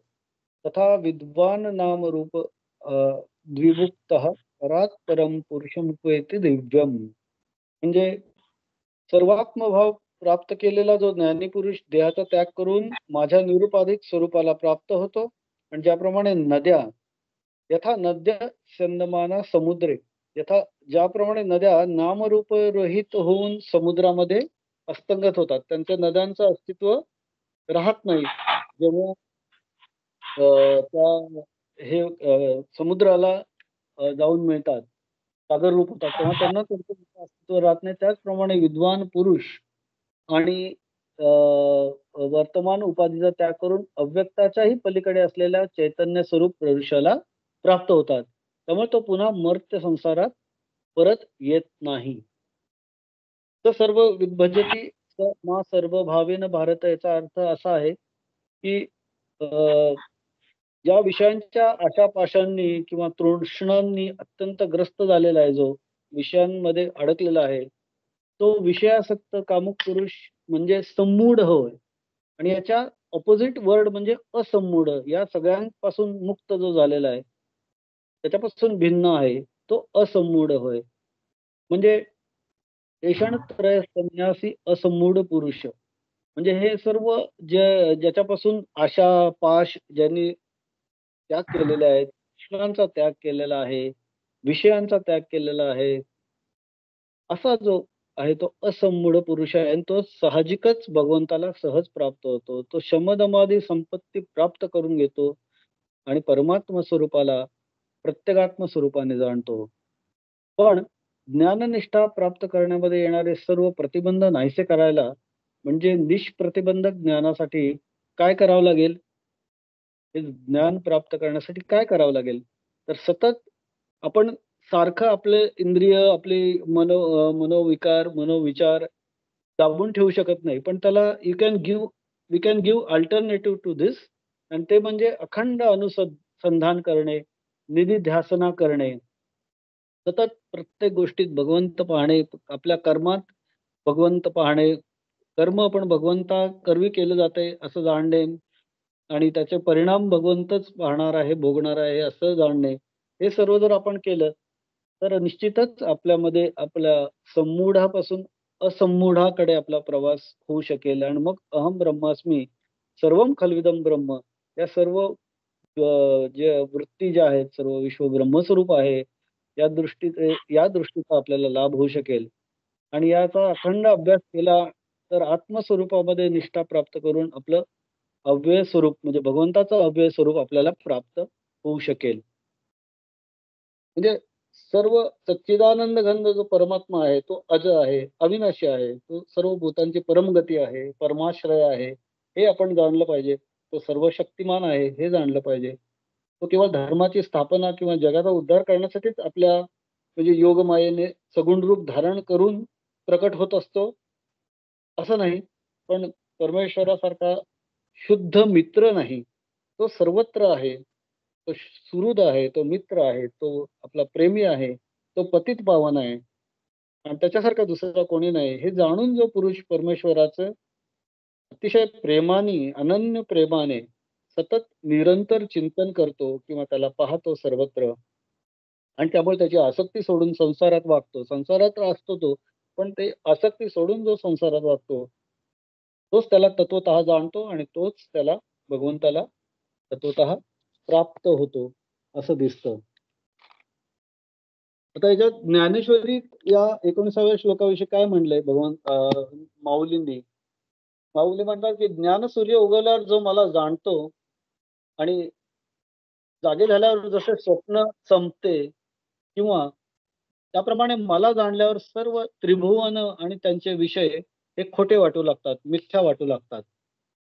तथा विद्वान नाम रूप द्विभुक्तः परात् परम पुरुषम उपैति दिव्यम. म्हणजे सर्वात्मभाव प्राप्त केलेला जो ज्ञानी पुरुष देहाचा त्याग करून माझ्या निरुपाधिक स्वरूपाला प्राप्त होतो. आणि ज्याप्रमाणे नद्या यथा नद्य स्यन्दमाना समुद्रे, यथा ज्याप्रमाणे नद्या नामरूप रहित होऊन समुद्रामध्ये अस्तंगत होतात, त्यांच्या नद्यांचं अस्तित्व राहत नाही. जेव्हा त्या हे समुद्राला जाऊन मिळतात, सागर रूप होतात, तेव्हा त्यांना त्यांचं अस्तित्व राहत नाही. त्याचप्रमाणे विद्वान पुरुष आणि वर्तमान उपाधीचा त्याग करून अव्यक्ताच्याही पलीकडे असलेल्या चैतन्य स्वरूप पुरुषाला प्राप्त होतात. त्यामुळे तो पुन्हा मर्त्य संसारात परत येत नाही. तर सर्व विद्भजती मा सर्व भावेन भारत, याचा अर्थ असा आहे की ज्या विषयांच्या आशापाशांनी किंवा तृष्णांनी अत्यंत ग्रस्त झालेला आहे, जो विषयांमध्ये अडकलेला आहे, तो विषयासक्त कामुक पुरुष म्हणजे संमूढ होय. आणि याच्या ऑपोजिट वर्ड म्हणजे असंमूढ. या सगळ्यांपासून मुक्त जो झालेला आहे, त्याच्यापासून भिन्न आहे, तो असंमूढ होय. म्हणजे ऐषणत्रय संन्यासी असंमूढ पुरुष. म्हणजे हे सर्व जे ज्याच्यापासून आशा, पाश ज्यांनी त्याग केलेले आहेत, कृष्णांचा त्याग केलेला आहे, विषयांचा त्याग केलेला आहे, असा जो आहे तो असंमूढ पुरुष आहे आणि तो साहजिकच भगवंताला सहज प्राप्त होतो. तो शमदमादी संपत्ती प्राप्त करून घेतो आणि परमात्मा स्वरूपाला प्रत्यगात्म स्वरूपाने जाणतो. पण ज्ञाननिष्ठा प्राप्त करण्यामध्ये येणारे सर्व प्रतिबंध नाहीसे करायला म्हणजे निष्प्रतिबंधक ज्ञानासाठी काय करावं लागेल? हे ज्ञान प्राप्त करण्यासाठी काय करावं लागेल? तर सतत आपण सारखं आपले इंद्रिय, आपले मनोविकार, मनोविचार दाबून ठेवू शकत नाही. पण त्याला we can give alternative to this आणि ते म्हणजे अखंड अनुसंधान करणे, निधिध्यासना करणे, सतत प्रत्येक गोष्टीत भगवंत पाहणे, आपल्या कर्मात भगवंत पाहणे, कर्म पण भगवंता करवी केलं जातंय असं जाणणे आणि त्याचे परिणाम भगवंतच पाहणार आहे, भोगणार आहे असं जाणणे. हे सर्व जर आपण केलं, तर निश्चितच आपल्यामध्ये आपल्या संमूढापासून असंमूढाकडे आपला प्रवास होऊ शकेल आणि मग अहम ब्रह्मास्मी, सर्वं खल्विदं ब्रह्म या सर्व जे वृत्ती ज्या आहेत, सर्व विश्व ब्रह्मस्वरूप आहे, या दृष्टीचा आपल्याला लाभ होऊ शकेल. आणि याचा अखंड अभ्यास केला, तर आत्मस्वरूपामध्ये निष्ठा प्राप्त करून आपलं अव्यय स्वरूप म्हणजे भगवंताचं अव्यय स्वरूप आपल्याला प्राप्त होऊ शकेल. म्हणजे सर्व सच्चिदानंद घन जो परमात्मा आहे, तो अज आहे, अविनाशी आहे. तो सर्व भूतांची परमगती आहे, परमाश्रय आहे. हे आपण जाणलं पाहिजे. तो सर्वशक्तिमान आहे, हे जाणलं पाहिजे. तो केवळ धर्माची स्थापना किंवा जगाचा उद्धार करण्यासाठीच आपल्या म्हणजे योगमायेने सगुण रूप धारण करून प्रकट होत असतो, असं नाही. पण परमेश्वरासारखा शुद्ध मित्र नाही. तो सर्वत्र आहे. तो सुहृद आहे, तो मित्र आहे, तो आपला प्रेमी आहे, तो पतित पावन आहे आणि त्याच्यासारखा दुसरा कोणी नाही. हे जाणून जो पुरुष परमेश्वराचं अतिशय प्रेमाने, अनन्य प्रेमाने सतत निरंतर चिंतन करतो किंवा त्याला पाहतो सर्वत्र आणि त्यामुळे त्याची आसक्ती सोडून संसारात वागतो. संसारात असतो तो, पण ते आसक्ती सोडून जो संसारात वागतो, तोच त्याला तत्वतः जाणतो आणि तोच त्याला भगवंताला तत्वतः प्राप्त होतो, असं दिसतं. आता याच्यात ज्ञानेश्वरी या 19व्या श्लोकाविषयी काय म्हणलंय माऊलींनी? माऊली म्हणतात की ज्ञानसूर्य उगवल्यावर जो मला जाणतो आणि जागे झाल्यावर जसे स्वप्न संपते किंवा त्याप्रमाणे मला जाणल्यावर सर्व त्रिभुवन आणि त्यांचे विषय हे खोटे वाटू लागतात, मिथ्या वाटू लागतात.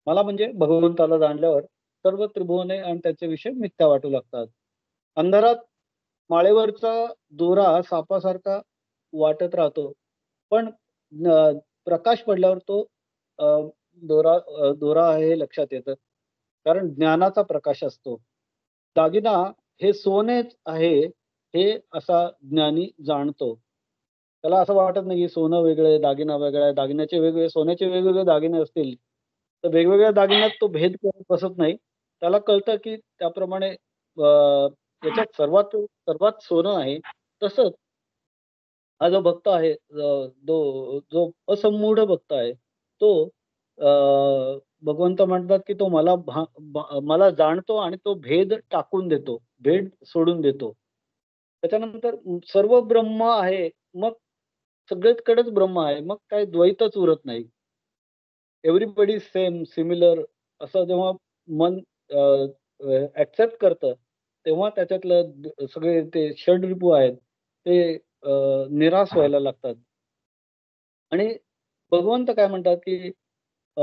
मला म्हणजे भगवंताला जाणल्यावर सर्व त्रिभुवने आणि त्याचे विषय मिथ्या वाटू लागतात. अंधारात माळेवरचा दोरा सापासारखा वाटत राहतो. पण प्रकाश पडल्यावर तो अ, दोरा आहे हे लक्षात येतं. कारण ज्ञानाचा प्रकाश असतो. दागिना हे सोनेच आहे हे असा ज्ञानी जाणतो. त्याला असं वाटत नाही की सोनं वेगळं आहे, दागिना वेगळा आहे. दागिन्याचे वेगवेगळे सोन्याचे वेगवेगळे दागिने असतील, तर वेगवेगळ्या दागिन्यात तो भेद करत बसत नाही. त्याला कळतं की त्याप्रमाणे याच्यात सर्वात सर्वात सोनं आहे. तसंच हा जो भक्त आहे जो असंमूढ भक्त आहे, तो भगवंत म्हणतात की तो मला जाणतो आणि तो भेद टाकून देतो, भेद सोडून देतो. त्याच्यानंतर सर्व ब्रह्म आहे, मग सगळीकडेच ब्रह्म आहे. मग काही द्वैतच उरत नाही. एव्हरीबडी सेम, सिमिलर असं जेव्हा मन ॲक्सेप्ट करतं, तेव्हा त्याच्यातलं सगळे ते षडरिपू आहेत, ते निराश व्हायला लागतात. आणि भगवंत काय म्हणतात, की अ,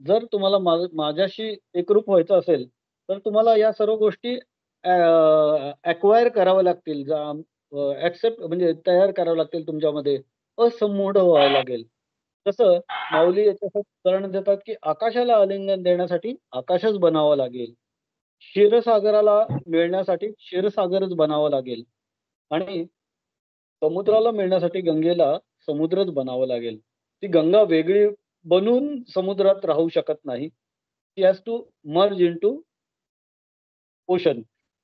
जर तुम्हाला माझ्याशी एकरूप व्हायचं असेल, तर तुम्हाला या सर्व गोष्टी अॅक्वायर कराव्या लागतील. ॲक्सेप्ट म्हणजे तयार कराव्या लागतील तुमच्यामध्ये. असंमूढ व्हावं लागेल. तसं माऊली याच्यासाठी उदाहरण देतात, की आकाशाला आलिंगन देण्यासाठी आकाशच बनावं लागेल. क्षीरसागराला मिळण्यासाठी क्षीरसागरच बनावं लागेल आणि समुद्राला मिळण्यासाठी गंगेला समुद्रच बनावं लागेल. ती गंगा वेगळी बनून समुद्रात राहू शकत नाही. She has to merge into ocean.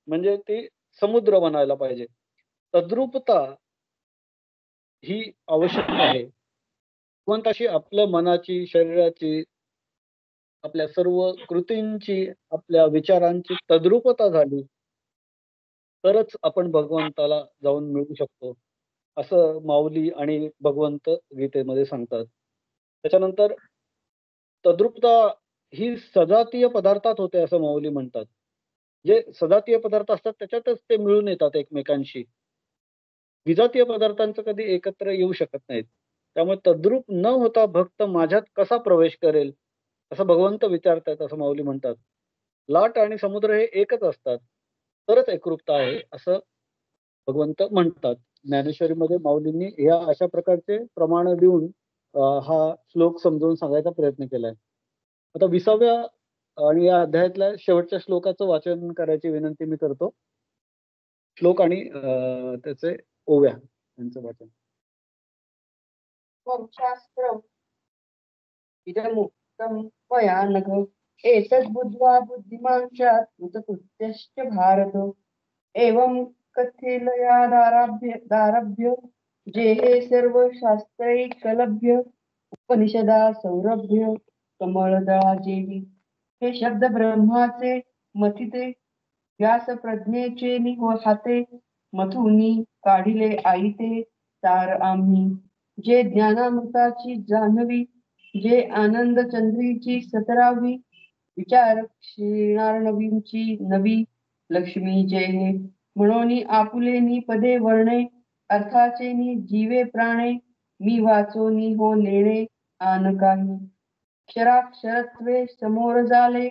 म्हणजे ती समुद्र बनायला पाहिजे. तद्रूपता ही आवश्यक आहे. भगवंताशी आपल्या मनाची, शरीराची आपल्या सर्व कृतींची, आपल्या विचारांची तद्रूपता झाली, तरच आपण भगवंताला जाऊन मिळू शकतो, असं माऊली आणि भगवंत गीतेमध्ये सांगतात. त्याच्यानंतर तद्रूपता ही सजातीय पदार्थात होते असं माऊली म्हणतात. जे सजातीय पदार्थ असतात त्याच्यातच ते मिळून येतात एकमेकांशी. विजातीय पदार्थांचं कधी एकत्र येऊ शकत नाहीत. त्यामुळे तद्रूप न होता भक्त माझ्यात कसा प्रवेश करेल, असं भगवंत विचारतायत असं माऊली म्हणतात. लाट आणि समुद्र हे एकच असतात, तरच एकरूपता आहे असं भगवंत म्हणतात. ज्ञानेश्वरीमध्ये माऊलींनी ह्या अशा प्रकारचे प्रमाण देऊन हा श्लोक समजावून सांगायचा प्रयत्न केलाय. आता 20व्या आणि या अध्यायातल्या शेवटच्या श्लोकाचं वाचन करायची विनंती मी करतो. श्लोक आणि त्याचे ओव्या यांचं वाचन. शास्त्रम् इदमुक्तं मया नघ एतद्बुद्ध्वा बुद्धिमान् स्यात् कृतकृत्यश्च भारत एवं कथिलयादारभ्य जेहे सर्व शास्त्रैकलभ्य उपनिषदा सौरभ्य कमळदळा जेवी हे शब्द ब्रह्माचे मथिते व्यास प्रज्ञेचे हाते मथुनी काढिले आईते तार आम्ही जे ज्ञानामृताची जान्हवी जे आनंद चंद्रीची सतरावी विचार क्षीणार्णवींची नवी लक्ष्मी जय हे म्हणून आपुलेनी पदे वर्णे अर्थाचेनी जीवे प्राणे मी वाचोनी हो लेणे आन काही क्षराक्षरत्वे समोर झाले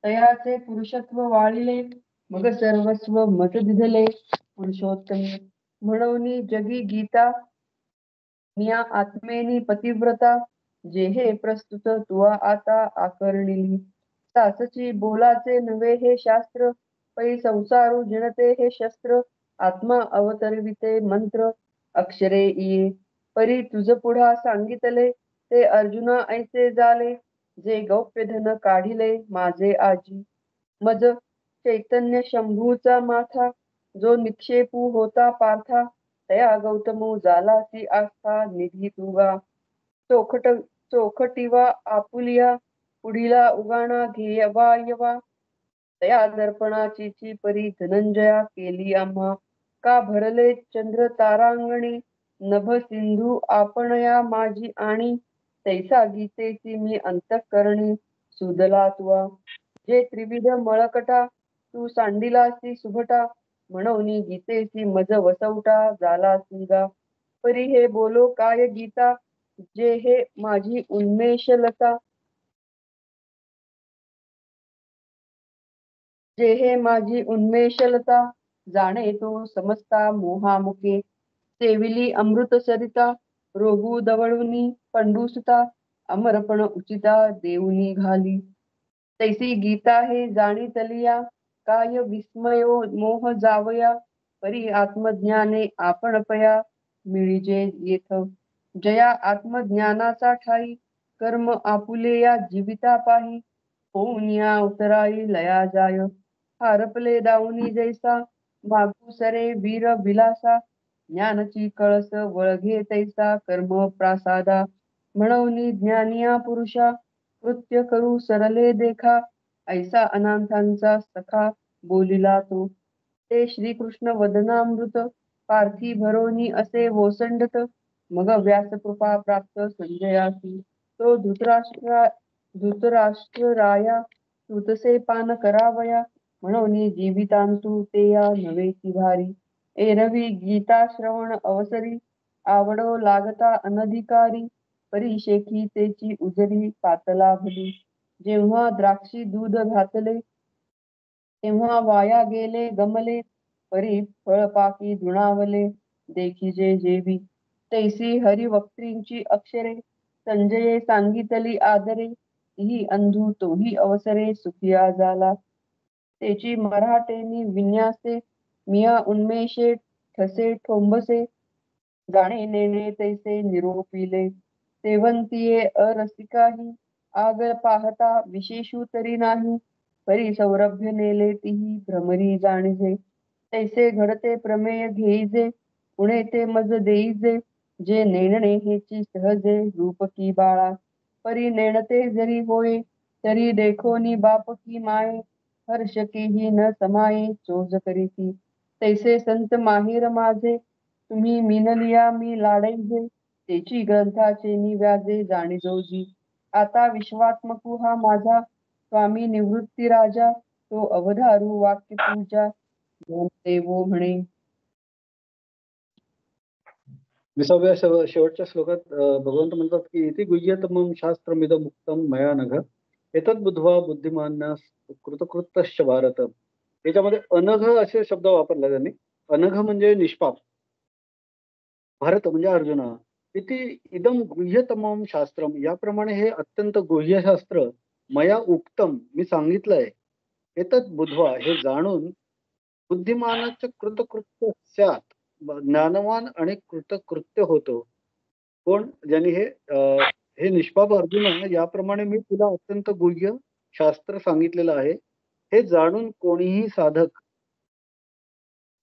तयाचे पुरुषत्व वाळिले मग सर्वस्व मत दिधले पुरुषोत्तम म्हणून जगी गीता मिया आत्मेनी पतिव्रता जे हे प्रस्तुत तुवा आता आकर्णिली सासची बोलाचे नवे हे शास्त्र पै संसारू जिणते हे शस्त्र आत्मा अवतरविते मंत्र अक्षरे इये परी तुझ पुढा सांगितले ते अर्जुना ऐसे झाले जे गौप्यधन काढिले माझे आजी मज चैतन्य शंभूचा माथा जो निक्षेपू होता पार्था तया गौतमो झालासी आस्था निधी तुगा चोखटीवा आपुलिया पुढीला उगाणा घेवा यवा तया दर्पणाची परी धनंजया केली आम्हा का भरले चंद्र तारांगणी नभ सिंधू आपणया माझी आणि तैसा गीतेची मी अंतःकरणी सुदला तुवा जे त्रिविध मळकटा तू सांडिलासी सुभटा म्हणून गीतेची मज वसवटा झाला सिंगा परी हे बोलो काय गीता जे हे माझी उन्मेषलता जे हे माझी उन्मेषलता जाणे तो समजता मोहामुखे सेविली अमृत सरिता रोगू दवळुनी पंडुसुता अमरपण उचिता देऊनी घाली तैसी गीता हे जाणी तलिया काय विस्मयो मोह जावया परी आत्मज्ञाने आपण पया मिळिजे येथ जया आत्मज्ञानाचा ठाई कर्म आपुले या जीविता पाही होऊन या उतराई लया जाय हरपले दाऊनी जैसा मागू सरे वीर विलासा ज्ञानची कळस वळघे तैसा कर्म प्रासादा म्हणून ज्ञानिया पुरुषा कृत्य करू सरले देखा ऐसा अनाथांचा सखा बोलिला तो ते श्रीकृष्ण वदनामृत पार्थी भरोनी असे वोसंडत मग व्यासकृपा प्राप्त संजयासी तो धृतराष्ट्र राया तुतसे पान करावया म्हणून जीवितांतु ते या नवेची भारी एरवी गीता श्रवण अवसरी आवडो लागता अनधिकारी परी शेखी तेची उजरी पातला भली जेव्हा द्राक्षी दूध घातले तेव्हा वाया गेले गमले परी फळपाकी धुणावले देखिजे जेवी तैसी हरिवक्त्रींची अक्षरे संजये सांगितली आदरे ही अंधू तोही अवसरे सुखिया झाला तेची मराठेनी विन्यासे मिया उन्मेषे ठसे ठोंबसे जाणे नेणे तैसे निरोपिले सेवंतीये अरसिकाही आग पाहता विशेषू तरी नाही परी सौरभ्य नेले तिही भ्रमरी जाणीजे तैसे घडते प्रमेय घेईजे पुणे ते मज देईजे जे नेणणे हेची सहजे रूपकी बाळा परी नेणते जरी होय तरी देखोनी बाप की माये, हर्ष केही न समाये, चोज करीती तैसे संत माहीर माझे, तुम्ही मिनलिया मी लाडैजे, तेची ग्रंथाचे निव्याजे जाणीजोजी. आता विश्वात्मकू हा माझा, स्वामी निवृत्ती राजा, तो अवधारू वाक्य पूजा, देवो म्हणे. 20व्या शेवटच्या श्लोकात भगवंत म्हणतात की इति गुह्यतमं शास्त्रमिदं मुक्तं मया नघ एतद् बुद्ध्वा बुद्धिमान्यास कृतकृत्यश्च भारत. याच्यामध्ये अनघ असे शब्द वापरला त्यांनी. अनघ म्हणजे निष्पाप. भारत म्हणजे अर्जुना. इति इदं गुह्यतमं शास्त्रम, याप्रमाणे हे अत्यंत गुह्य शास्त्र मया उक्तम, मी सांगितलंय. एतद् बुद्ध्वा, हे जाणून बुद्धिमानाच कृतकृत्य स्यात, ज्ञानवान आणि कृतकृत्य होतो. कोण? ज्यांनी हे निष्पाप अर्जुना, याप्रमाणे मी तुला अत्यंत गुह्य शास्त्र सांगितलेलं आहे. हे जाणून कोणीही साधक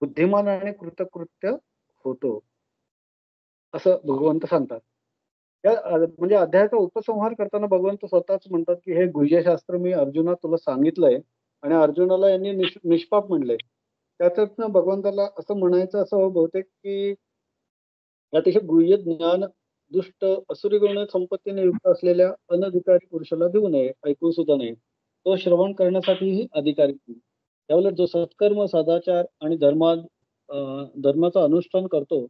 बुद्धिमान आणि कृतकृत्य होतो, असं भगवंत सांगतात. म्हणजे अध्यायाचा उपसंहार करताना भगवंत स्वतःच म्हणतात की हे गुह्यशास्त्र मी अर्जुना तुला सांगितलंय, आणि अर्जुनाला यांनी निष्पाप म्हणले. त्याच्यातनं भगवंताला असं म्हणायचं असं बहुतेक की अतिशय गुह्य ज्ञान दुष्ट असुरी गुण संपत्तीने युक्त असलेल्या अनधिकारी पुरुषाला देऊ नये, ऐकू सुद्धा नये. तो श्रवण करण्यासाठीही अधिकारी नाही. त्यावेळेला जो सत्कर्म, सदाचार आणि धर्माचं अनुष्ठान करतो,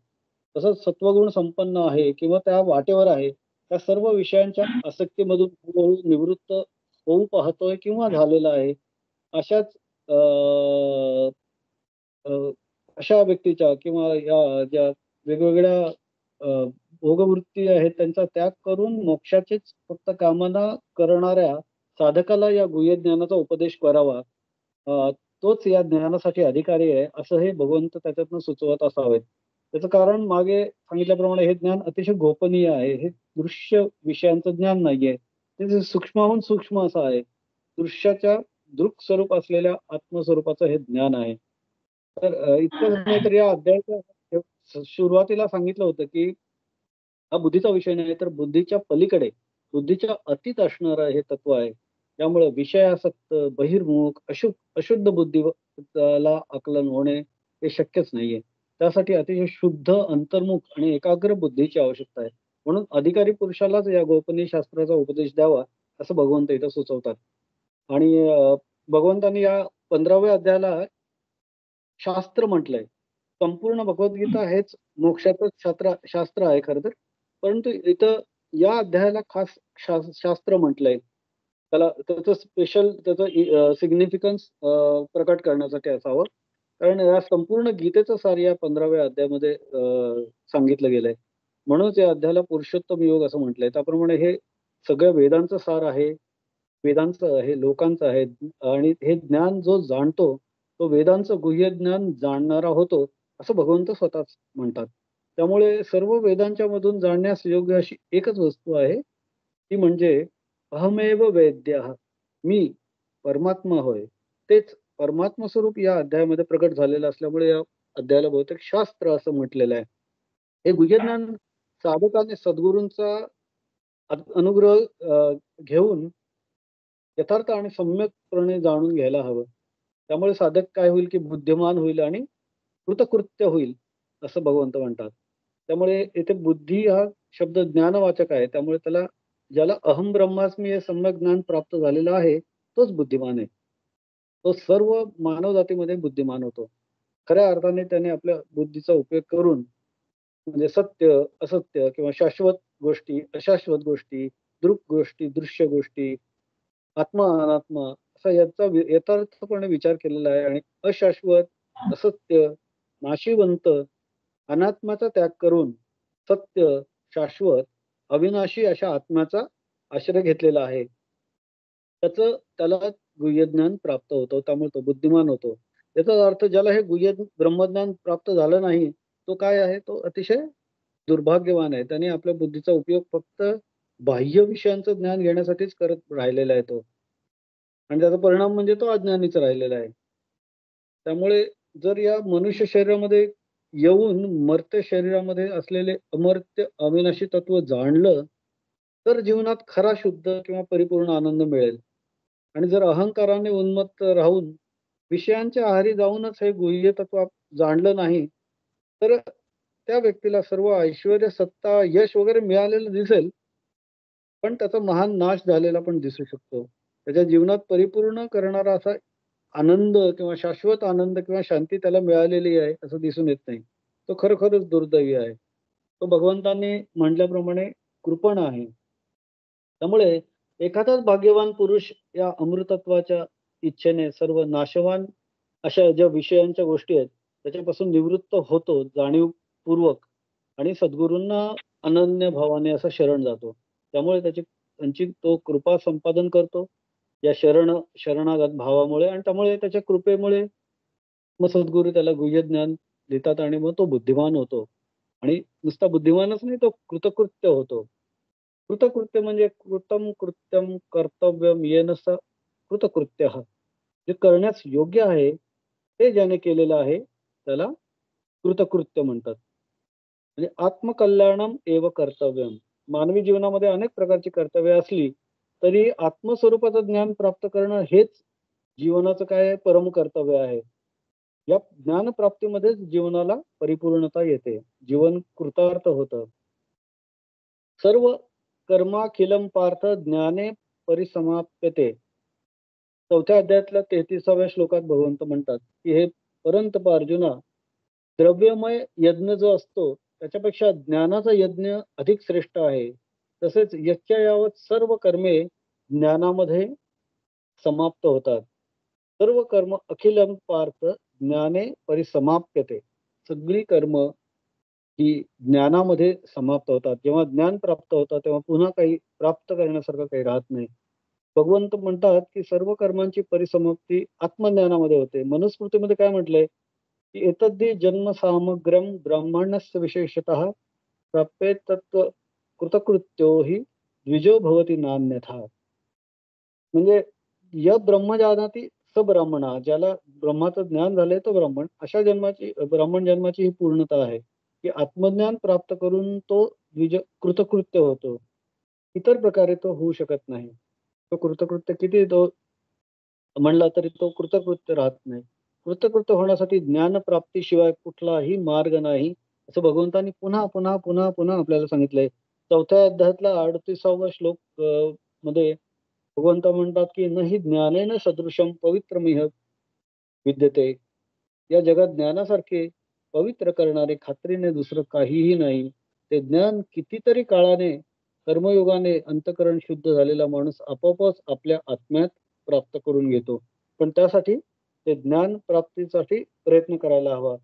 तसंच सत्वगुण संपन्न आहे किंवा त्या वाटेवर आहे, त्या सर्व विषयांच्या आसक्तीमधून हळूहळू निवृत्त होऊ पाहतोय किंवा झालेला आहे, अशाच अशा व्यक्तीच्या किंवा या ज्या वेगवेगळ्या भोगवृत्ती आहेत त्यांचा त्याग करून मोक्षाचीच फक्त कामना करणाऱ्या साधकाला या गुह्य ज्ञानाचा उपदेश करावा. तोच या ज्ञानासाठी अधिकारी आहे, असं हे भगवंत त्याच्यातनं सुचवत असावेत. त्याचं कारण मागे सांगितल्याप्रमाणे हे ज्ञान अतिशय गोपनीय आहे. हे दृश्य विषयांचं ज्ञान नाहीये, ते सूक्ष्माहून सूक्ष्म असं आहे. दृश्याच्या दृक् स्वरूप असलेल्या आत्मस्वरूपाचं हे ज्ञान आहे. तर इतकंच नाही तर या अध्यायाच्या सुरुवातीला सांगितलं होतं की हा बुद्धीचा विषय नाही, तर बुद्धीच्या पलीकडे, बुद्धीच्या अतीत असणारं हे तत्व आहे. त्यामुळे विषयासक्त, बहिर्मुख, अशुद्ध बुद्धीला आकलन होणे हे शक्यच नाहीये. त्यासाठी अतिशय शुद्ध, अंतर्मुख आणि एकाग्र बुद्धीची आवश्यकता आहे. म्हणून अधिकारी पुरुषालाच या गोपनीय शास्त्राचा उपदेश द्यावा, असं भगवंत इथं सुचवतात. आणि भगवंतांनी या 15व्या अध्यायाला शास्त्र म्हटलंय. संपूर्ण भगवद्गीता हेच मोक्षाचं शास्त्र आहे खरं तर, परंतु इथं या अध्यायाला खास शास्त्र म्हटलंय. त्याला त्याचं स्पेशल त्याचं सिग्निफिकन्स प्रकट करण्यासाठी असावं, कारण या संपूर्ण गीतेचं सार या 15व्या अध्यायामध्ये सांगितलं गेलंय. म्हणूनच या अध्यायाला पुरुषोत्तम योग असं म्हटलंय. त्याप्रमाणे हे सगळ्या वेदांचं सार आहे, वेदांचं आहे, लोकांचं आहे. आणि हे ज्ञान जो जाणतो तो वेदांचं गुह्य ज्ञान जाणणारा होतो, असं भगवंत स्वतःच म्हणतात. त्यामुळे सर्व वेदांच्या मधून जाणण्यास योग्य अशी एकच वस्तू आहे, ती म्हणजे अहमेव वेद्यः, मी परमात्मा होय. तेच परमात्मा स्वरूप या अध्यायामध्ये प्रकट झालेलं असल्यामुळे या अध्यायाला बहुतेक शास्त्र असं म्हटलेलं आहे. हे गुह्य ज्ञान साधकाने सद्गुरूंचा अनुग्रह घेऊन यथार्थ आणि सम्यकपणे जाणून घ्यायला हवं. त्यामुळे साधक काय होईल की बुद्धिमान होईल आणि कृतकृत्य होईल, असं भगवंत म्हणतात. त्यामुळे इथे बुद्धी हा शब्द ज्ञानवाचक आहे. त्यामुळे त्याला, ज्याला अहम ब्रह्मास्मी हे सम्यक ज्ञान प्राप्त झालेलं आहे, तोच बुद्धिमान आहे. तो सर्व मानव जातीमध्ये बुद्धिमान होतो. खऱ्या अर्थाने त्याने आपल्या बुद्धीचा उपयोग करून, म्हणजे सत्य, असत्य किंवा शाश्वत गोष्टी, अशाश्वत गोष्टी, दृक गोष्टी, दृश्य गोष्टी, आत्मा, अनात्मा असा याचा यथार्थपणे विचार केलेला आहे. आणि अशाश्वत, असत्य, नाशिवंत, अनात्माचा त्याग करून सत्य, शाश्वत, अविनाशी अशा आत्म्याचा आश्रय घेतलेला आहे. त्याला गुह्यज्ञान प्राप्त होतं, त्यामुळे तो बुद्धिमान होतो. याचा अर्थ ज्याला हे गुह्य ब्रह्मज्ञान प्राप्त झालं नाही, तो काय आहे, तो अतिशय दुर्भाग्यवान आहे. त्याने आपल्या बुद्धीचा उपयोग फक्त बाह्य विषयांचं ज्ञान घेण्यासाठीच करत राहिलेला आहे तो, आणि त्याचा परिणाम म्हणजे तो अज्ञानीच राहिलेला आहे. त्यामुळे जर या मनुष्य शरीरामध्ये येऊन मर्त्य शरीरामध्ये असलेले अमर्त्य अविनाशी तत्व जाणलं, तर जीवनात खरा शुद्ध किंवा परिपूर्ण आनंद मिळेल. आणि जर अहंकाराने उन्मत्त राहून विषयांच्या आहारी जाऊनच हे गुह्य तत्व जाणलं नाही, तर त्या व्यक्तीला सर्व ऐश्वर्य, सत्ता, यश वगैरे मिळालेलं दिसेल, पण त्याचा महान नाश झालेला पण दिसू शकतो. त्याच्या जीवनात परिपूर्ण करणारा असा आनंद किंवा शाश्वत आनंद किंवा शांती त्याला मिळालेली आहे असं दिसून येत नाही. तो खरोखरच दुर्दैवी आहे. तो भगवंतांनी म्हटल्याप्रमाणे कृपण आहे. त्यामुळे एखादाच भाग्यवान पुरुष या अमृतत्वाच्या इच्छेने सर्व नाशवान अशा ज्या विषयांच्या गोष्टी आहेत त्याच्यापासून निवृत्त होतो जाणीवपूर्वक आणि सद्गुरूंना अनन्य भावाने असं शरण जातो. त्यामुळे त्यांची तो कृपा संपादन करतो या शरणागत भावामुळे, आणि त्यामुळे त्याच्या कृपेमुळे मग सद्गुरू त्याला गुह्य ज्ञान देतात आणि मग तो बुद्धिमान होतो. आणि नुसता बुद्धिमानच नाही, तो कृतकृत्य होतो. कृतकृत्य म्हणजे कृतम कृत्यम कर्तव्यम येन स कृतकृत्यः. जे करण्यास योग्य आहे ते ज्याने केलेलं आहे त्याला कृतकृत्य म्हणतात. म्हणजे आत्मकल्याणम एव कर्तव्यम. मानवी जीवनामध्ये अनेक प्रकारची कर्तव्य असली तरी आत्मस्वरूपाचं ज्ञान प्राप्त करणं हेच जीवनाचं काय परम कर्तव्य आहे. या ज्ञानप्राप्तीमध्येच जीवनाला परिपूर्णता येते, जीवन कृतार्थ होतं. सर्व कर्माखिलम पार्थ ज्ञाने परिसमाप्यते. चौथ्या अध्यायातल्या 33व्या श्लोकात भगवंत म्हणतात की हे परंतप अर्जुना, द्रव्यमय यज्ञ जो असतो त्याच्यापेक्षा ज्ञानाचा यज्ञ अधिक श्रेष्ठ आहे. तसेच यच्च्या यावत सर्व कर्मे ज्ञानामध्ये समाप्त होतात. सर्व कर्म अखिलम पार्थ ज्ञाने परिसमाप्यते. सगळी कर्म ही ज्ञानामध्ये समाप्त होतात. जेव्हा ज्ञान प्राप्त होतं तेव्हा पुन्हा काही प्राप्त करण्यासारखं काही राहत नाही. भगवंत म्हणतात की सर्व कर्मांची परिसमाप्ती आत्मज्ञानामध्ये होते. मनुस्मृतीमध्ये काय म्हटलंय की एतद्धी जन्म सामग्रम ब्राह्मणस्य विशेषतः प्राप्ये तत्व कृतकृत्यो हि द्विजो भवती नान्यथा. म्हणजे य ब्रह्मजानाती स ब्राह्मणा, ज्याला ब्रह्माचं ज्ञान झालंय तो ब्राह्मण. अशा जन्माची, ब्राह्मण जन्माची ही पूर्णता आहे की आत्मज्ञान प्राप्त करून तो कृतकृत्य होतो. इतर प्रकारे तो होऊ शकत नाही. तो कृतकृत्य किती तो म्हणला तरी तो कृतकृत्य राहत नाही. कृतकृत्य होण्यासाठी ज्ञानप्राप्तीशिवाय कुठलाही मार्ग नाही असं भगवंतांनी पुन्हा पुन्हा पुन्हा पुन्हा आपल्याला सांगितलंय. चौथ्या अध्यायातला 38वा श्लोक मध्ये भगवंत म्हणतात की नही ज्ञानेन सदृशम पवित्रमिह विद्यते. या जगात ज्ञानासारखे पवित्र करणारे खात्रीने दुसरं काहीही नाही. ते ज्ञान कितीतरी काळाने कर्मयोगाने अंतःकरण शुद्ध झालेला माणूस आपोआपच आपल्या आत्म्यात प्राप्त करून घेतो. पण त्यासाठी ते ज्ञान प्राप्तीसाठी प्रयत्न करायला हवा.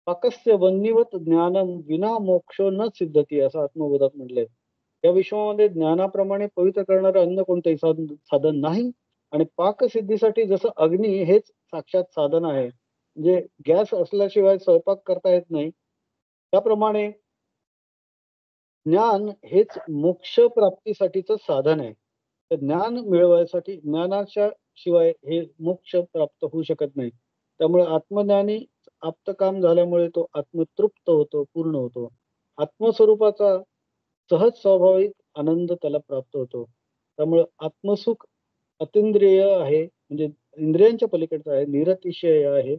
पाकस्य वन्यवत ज्ञानम विना मोक्षो न सिद्धती असं आत्मबोधात म्हटलंय. या विश्वामध्ये ज्ञानाप्रमाणे पवित्र करणारं अन्य कोणतंही साधन नाही. आणि पाकसिद्धीसाठी जसं अग्नी हेच साक्षात साधन आहे, म्हणजे गॅस असल्याशिवाय स्वयंपाक करता येत नाही, त्याप्रमाणे ज्ञान हेच मोक्ष प्राप्तीसाठीचं साधन आहे. तर ज्ञान मिळवायसाठी ज्ञानाच्या शिवाय हे मोक्ष प्राप्त होऊ शकत नाही. त्यामुळे आत्मज्ञानी आप्तकाम झाल्यामुळे तो आत्मतृप्त होतो, पूर्ण होतो. आत्मस्वरूपाचा सहज स्वाभाविक आनंद त्याला प्राप्त होतो. त्यामुळे आत्मसुख अतिंद्रिय आहे, म्हणजे इंद्रियांच्या पलीकडचं आहे, निरतिशय आहे.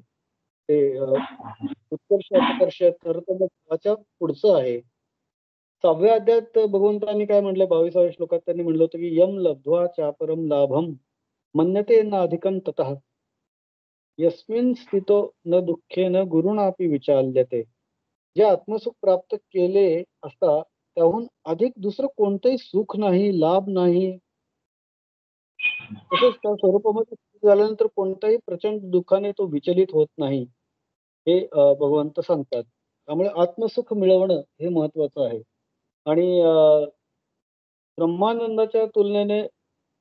ते उत्कर्ष अपकर्ष कर्तव्याच्या पुढचं आहे. 6व्या अध्यायात भगवंतांनी काय म्हटलंय 22व्या श्लोकात त्यांनी म्हणलं होतं की यम लब्ध्वा चापरम लाभम मन्यते न अधिकम ततः यस्मिन स्थितो न दुःखेन गुरुणापि विचाल्यते. जे आत्मसुख प्राप्त केले असता त्याहून अधिक दुसरं कोणतंही सुख नाही, लाभ नाही. तसेच त्या स्वरूपामध्ये स्थित झाल्यानंतर कोणत्याही प्रचंड दुःखाने तो विचलित होत नाही, हे भगवंत सांगतात. त्यामुळे आत्मसुख मिळवणं हे महत्वाचं आहे. आणि ब्रह्मानंदाच्या तुलनेने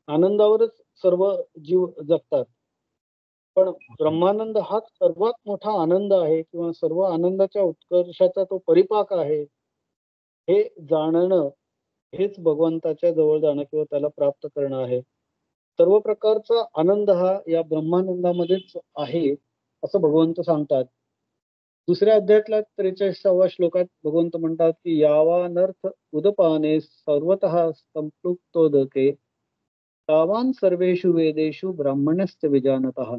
आनंदावरच सर्व जीव जगतात. पण ब्रह्मानंद हाच सर्वात मोठा आनंद आहे किंवा सर्व आनंदाच्या उत्कर्षाचा तो परिपाक आहे. हे जाणणं हेच भगवंताच्या जवळ जाणं किंवा त्याला प्राप्त करणं आहे. सर्व प्रकारचा आनंद हा या ब्रह्मानंदामध्येच आहे असं भगवंत सांगतात. दुसऱ्या अध्यायातल्या 43व्या श्लोकात भगवंत म्हणतात की यावानर्थ उदपाने सर्वतः संपृक्तोदके तावान सर्वेषु वेदेषु ब्राह्मणस्य विजानतः.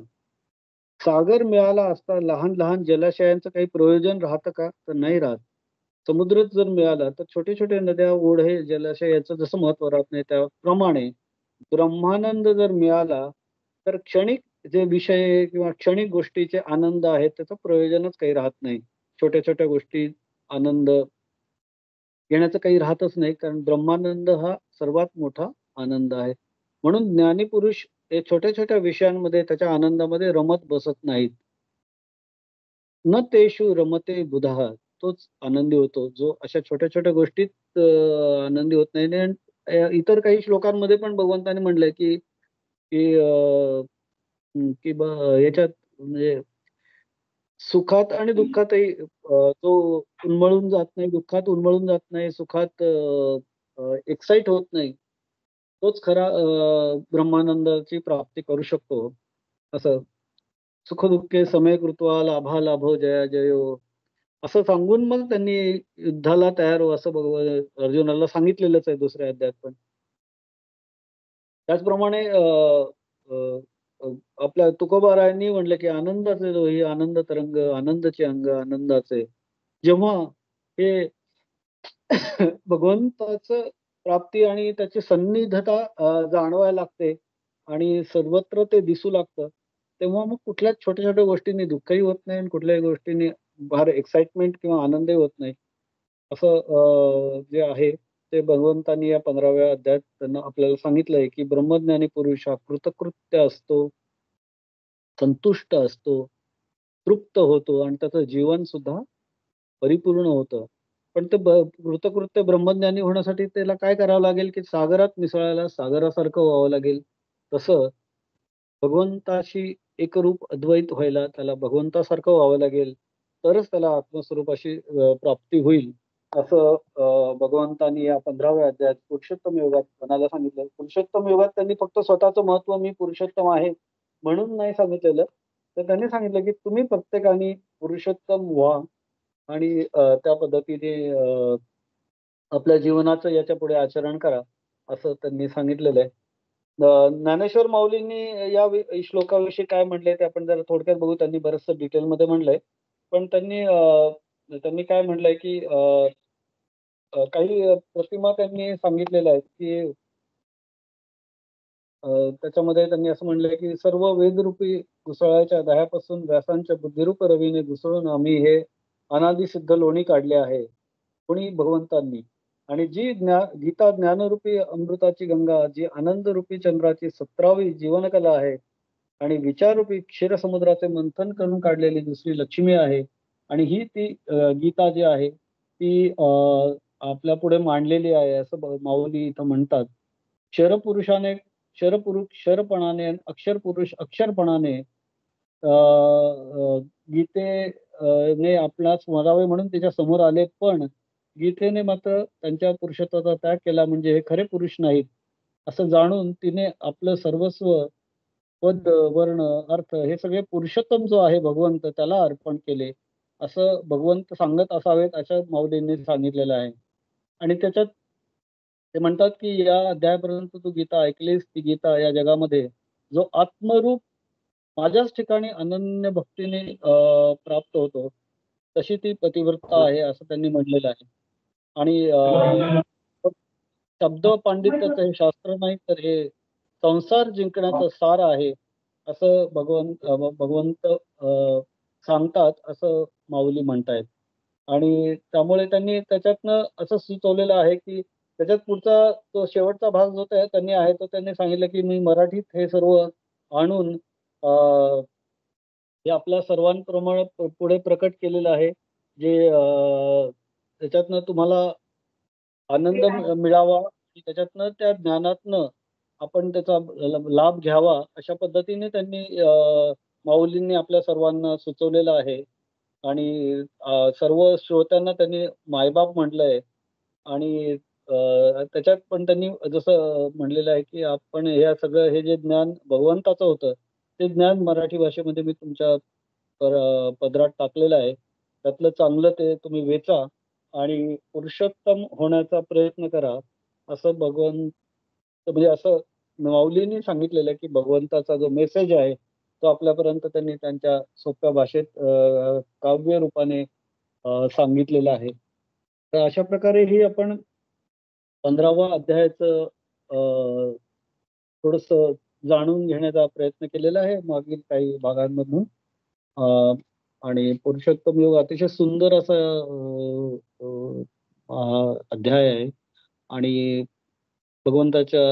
सागर मिळाला असता लहान लहान जलाशयांचं काही प्रयोजन राहतं का? तर नाही राहत. समुद्रच जर मिळाला तर छोटे छोटे नद्या, ओढे, जलाशय याचं जसं महत्व राहत नाही, त्याप्रमाणे ब्रह्मानंद जर मिळाला तर क्षणिक जे विषय किंवा क्षणिक गोष्टीचे आनंद आहेत त्याचं प्रयोजनच काही राहत नाही. छोट्या छोट्या गोष्टी आनंद घेण्याचं काही राहतच नाही, कारण ब्रह्मानंद हा सर्वात मोठा आनंद आहे. म्हणून ज्ञानी पुरुष हे छोट्या छोट्या विषयांमध्ये त्याच्या आनंदामध्ये रमत बसत नाहीत. न तेषु रमते बुधः. तोच आनंदी होतो जो अशा छोट्या छोट्या गोष्टीत आनंदी होत नाही. आणि इतर काही श्लोकांमध्ये पण भगवंताने म्हणलंय की की की याच्यात म्हणजे सुखात आणि दुःखातही तो उन्मळून जात नाही, दुःखात उन्मळून जात नाही, सुखात एक्साइट होत नाही. तोच खरा ब्रह्मानंदाची प्राप्ती करू शकतो. असं सुख-दुःखे समे कृत्वा लाभालाभो जया जयो असं सांगून मग त्यांनी युद्धाला तयार हो असं अर्जुनाला सांगितलेलंच आहे दुसऱ्या अध्यायात पण. त्याचप्रमाणे अ, अ, आपल्या तुकोबारायांनी म्हटलं की आनंदाचे दोही आनंद तरंग, आनंदाचे अंग आनंदाचे. जेव्हा हे भगवंताचं प्राप्ती आणि त्याची सन्निधता जाणवायला लागते आणि सर्वत्र ते दिसू लागतं, तेव्हा मग कुठल्याच छोट्या-छोट्या गोष्टींनी दुःखही होत नाही आणि कुठल्याही गोष्टींनी फार एक्साइटमेंट किंवा आनंदही होत नाही. असं जे आहे ते भगवंतांनी या 15व्या अध्यायात त्यांना आपल्याला सांगितलंय, की ब्रह्मज्ञानी पुरुष हा कृतकृत्य असतो, संतुष्ट असतो, तृप्त होतो आणि त्याचं जीवन सुद्धा परिपूर्ण होतं. पण ते कृतकृत्य ब्रह्मज्ञानी होण्यासाठी त्याला काय करावं लागेल, की सागरात मिसळायला सागरासारखं व्हावं लागेल. तसं भगवंताशी एकरूप अद्वैत व्हायला त्याला भगवंतासारखं व्हावं लागेल. तरच त्याला आत्मस्वरूपाशी प्राप्ती होईल. असं भगवंतांनी या 15व्या अध्यायात पुरुषोत्तम योगात म्हणायला सांगितलं. पुरुषोत्तम योगात त्यांनी फक्त स्वतःचं महत्त्व मी पुरुषोत्तम आहे म्हणून नाही सांगितलेलं. तर त्यांनी सांगितलं, की तुम्ही प्रत्येकाने पुरुषोत्तम व्हा आणि त्या पद्धतीने आपल्या जीवनाचं याच्यापुढे आचरण करा, असं त्यांनी सांगितलेलं आहे. ज्ञानेश्वर माऊलींनी या श्लोकाविषयी काय म्हटलंय ते आपण जरा थोडक्यात बघू. त्यांनी बरचसं डिटेलमध्ये म्हणलंय. पण त्यांनी काय म्हटलंय, की काही प्रतिमा त्यांनी सांगितलेल्या आहेत, की त्याच्यामध्ये त्यांनी असं म्हणलंय, की सर्व वेदरूपी घुसळाच्या दह्यापासून व्यासांच्या बुद्धिरूप रवीने घुसळून आम्ही हे अनादिसिद्ध लोणी काढले आहे. कोणी? भगवंतांनी. आणि जी गीता ज्ञानरूपी अमृताची गंगा, जी आनंदरूपी चंद्राची 17वी जीवनकला आहे आणि विचाररूपी क्षीरसमुद्राचे मंथन करून काढलेली दुसरी लक्ष्मी आहे. आणि ही ती गीता जी आहे ती आपल्या पुढे मांडलेली आहे असं माऊली इथं म्हणतात. क्षरपुरुषाने क्षरपुरुष क्षरपणाने, अक्षरपुरुष अक्षरपणाने अ, अ, ने आपणास स्मरावे म्हणून त्याच्या समोर आले. पण गीतेने मात्र त्यांच्या पुरुषत्वाचा त्याग केला म्हणजे हे खरे पुरुष नाहीत असं जाणून तिने आपलं सर्वस्व, पद, वर्ण, अर्थ हे सगळे पुरुषोत्तम जो आहे भगवंत त्याला अर्पण केले. असं भगवंत सांगत असावेत अशा माऊलींनी सांगितलेलं आहे. आणि त्याच्यात ते म्हणतात, की या अध्यायापर्यंत तू गीता ऐकलीस, ती गीता या जगामध्ये जो आत्मरूप माझ्याच ठिकाणी अनन्य भक्तीने प्राप्त होतो, तशी ती पतिव्रता आहे असं त्यांनी म्हटलेलं आहे. आणि शब्द पांडित्याचं हे शास्त्र नाही तर हे संसार जिंकण्याचं सार आहे, असं भगवंत सांगतात असं माऊली म्हणतायत. आणि त्यामुळे त्यांनी त्याच्यातनं असं सुचवलेलं आहे, की त्याच्यात पुढचा तो शेवटचा भाग जो त्यांनी आहे तो त्यांनी सांगितलं, की मी मराठीत हे सर्व आणून हे आपल्या सर्वांप्रमाणे पुढे प्रकट केलेलं आहे. जे त्याच्यातनं तुम्हाला आनंद मिळावा आणि त्याच्यातनं त्या ज्ञानातनं आपण त्याचा लाभ घ्यावा अशा पद्धतीने त्यांनी माऊलींनी आपल्या सर्वांना सुचवलेलं आहे. आणि सर्व श्रोत्यांना त्यांनी मायबाप म्हटलंय. आणि त्याच्यात पण त्यांनी जसं म्हणलेलं आहे, की आपण हे जे ज्ञान भगवंताचं होतं, ते ज्ञान मराठी भाषेमध्ये मी तुमच्या पदरात टाकलेलं आहे. त्यातलं चांगलं ते तुम्ही वेचा आणि पुरुषोत्तम होण्याचा प्रयत्न करा, असं म्हणजे असं माऊलींनी सांगितलेलं आहे की भगवंताचा जो मेसेज आहे तो आपल्यापर्यंत त्यांनी त्यांच्या सोप्या भाषेत काव्य रूपाने सांगितलेला आहे. तर अशा प्रकारे ही आपण 15वा अध्यायाचं थोडस जाणून घेण्याचा प्रयत्न केलेला आहे मागील काही भागांमधून. आणि पुरुषोत्तम योग अतिशय सुंदर असा अध्याय आहे आणि भगवंताच्या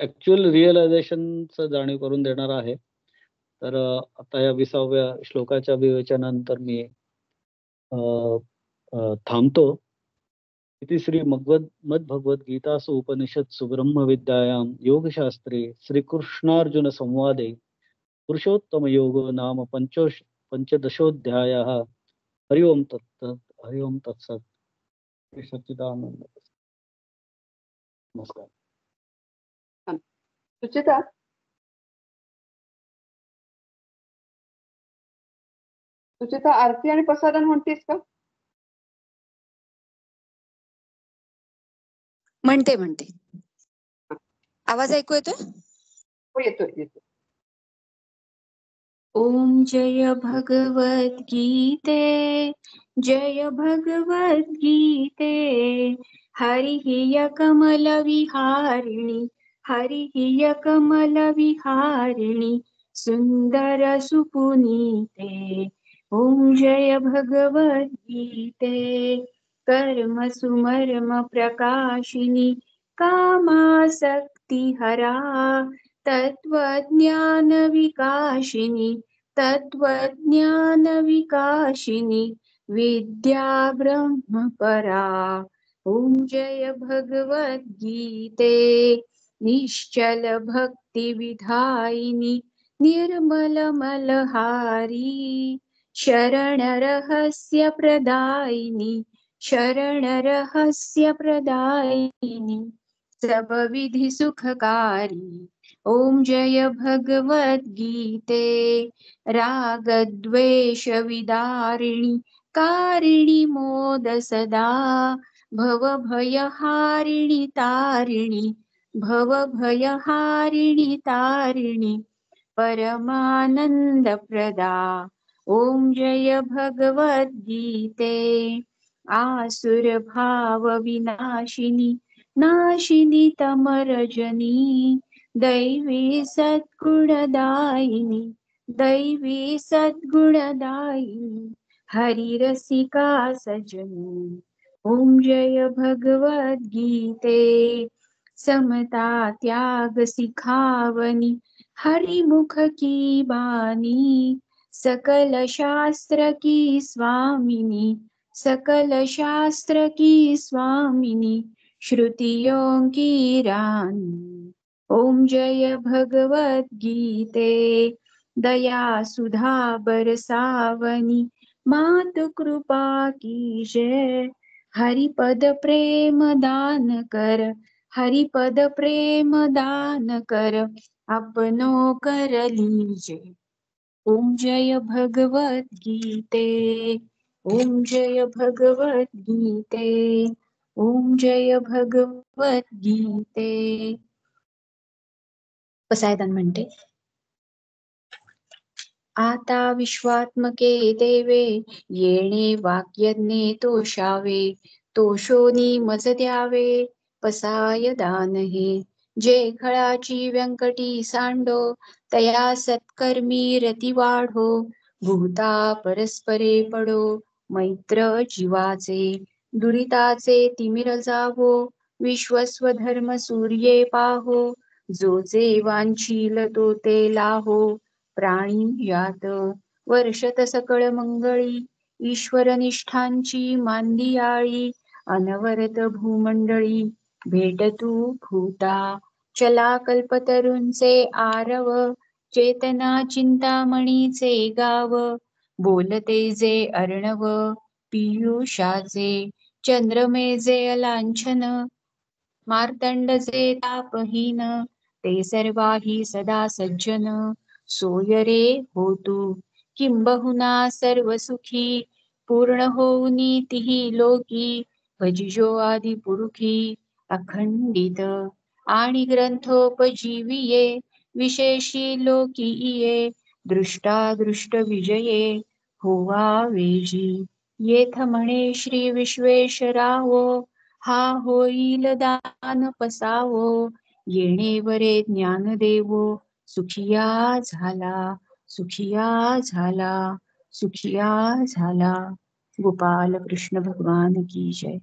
ऍक्च्युअल रिअलायझेशनचं जाणीव करून देणार आहे. तर आता या 20व्या श्लोकाच्या विवेचनानंतर मी थांबतो. इति श्री मद्भगवद्गीतासु उपनिषत्सु ब्रह्मविद्यायां योगशास्त्रे श्रीकृष्णार्जुन संवादे पुरुषोत्तम योगो नाम पंचदशोऽध्यायः. हरि ओम तत्सत्. हरि ओम तत्सत्. श्री सच्चिदानंद. नमस्कार. सुचिता, सुचिता आरती आणि प्रसादन म्हणतेस का? म्हणते. आवाज ऐकू येतोय? हो, येतोय. ओम जय भगवत गीते, जय भगवत गीते. हरिः कमल विहारिणी, हरिः कमल विहारिणी, सुंदर सुपुनीते. ओम जय भगवत गीते. कर्म सुमर्म प्रकाशिनी, कामासक्ति हरा, तत्वज्ञान विकाशिनी, तत्वज्ञान विकाशिनी, विद्या ब्रह्म परा. ओम जय भगवत गीते. निश्चल भक्ति विधायिनी, निर्मल मलहारी, शरण रहस्य प्रदायिनी, शरण रहस्य प्रदायिनी, सब विधि सुखकारी. ओम जय भगवत गीते. राग द्वेष विदारिणी, कारिणी मोद सदा, भव भय हारिणी तारिणी, भव भय हारिणी तारिणी, परमानंद प्रदा. ओम जय भगवत गीते. आसुर भाव विनाशिनी, नाशिनी तमरजनी, दैवी सद्गुणदायिनी, दैवी सद्गुणदायिनी, हरिरसिका सजनी. ओम जय भगवत गीते. समता त्याग सिखावनी, हरिमुख की बानी, सकल शास्त्र की स्वामिनी, सकल शास्त्र की स्वामिनी, श्रुतियों की रानी. ओम जय भगवत गीते. दया सुधा बरसावनी, मातु कृपा की जय, हरिपद प्रेम दान कर, हरिपद प्रेम दान कर, अपनो कर लीजे. ओम जय भगवत गीते. ओम जय भगवत गीते. ओम जय भगवत गीते. पसायदान म्हणते. आता विश्वात्मके देवे, येणे वाक्यज्ञे तोषावे, तोषोनी मज द्यावे, पसायदान हे. जे खळाची व्यंकटी सांडो, तया सत्कर्मी रती वाढो, भूता परस्परे पडो, मैत्र जीवाचे, दुरिताचे तिमिर जावो, विश्वस्वधर्म सूर्ये पाहो, जो जे वांछील तो ते लाहो, प्राणी यात वर्षत सकळ मंगळी, ईश्वर निष्ठांची मांदियाळी, अनवरत भूमंडळी, भेटतू भूता, चला कल्पतरूंचे आरव, चेतना चिंतामणीचे गाव, बोलते जे अर्णव, पियुषाचे, चंद्रमेजे अलांछन, मार्तंड जे तापहीन, ते सर्वाही सदा सज्जन, सोय रे होतु किंबहुना सर्व सुखी, पूर्ण होऊनी तिही लोकी, भजिजो आदि पुरुखी, अखंडित आणि ग्रंथोपजीविये विशेषी लोकीये दृष्टादृष्ट विजये होवा वेजी येथ म्हणे श्री विश्वेश्वरावो हा होईल दान पसावो येणे वरे ज्ञान देवो सुखिया झाला सुखिया झाला सुखिया झाला. गोपाल कृष्ण भगवान की जय.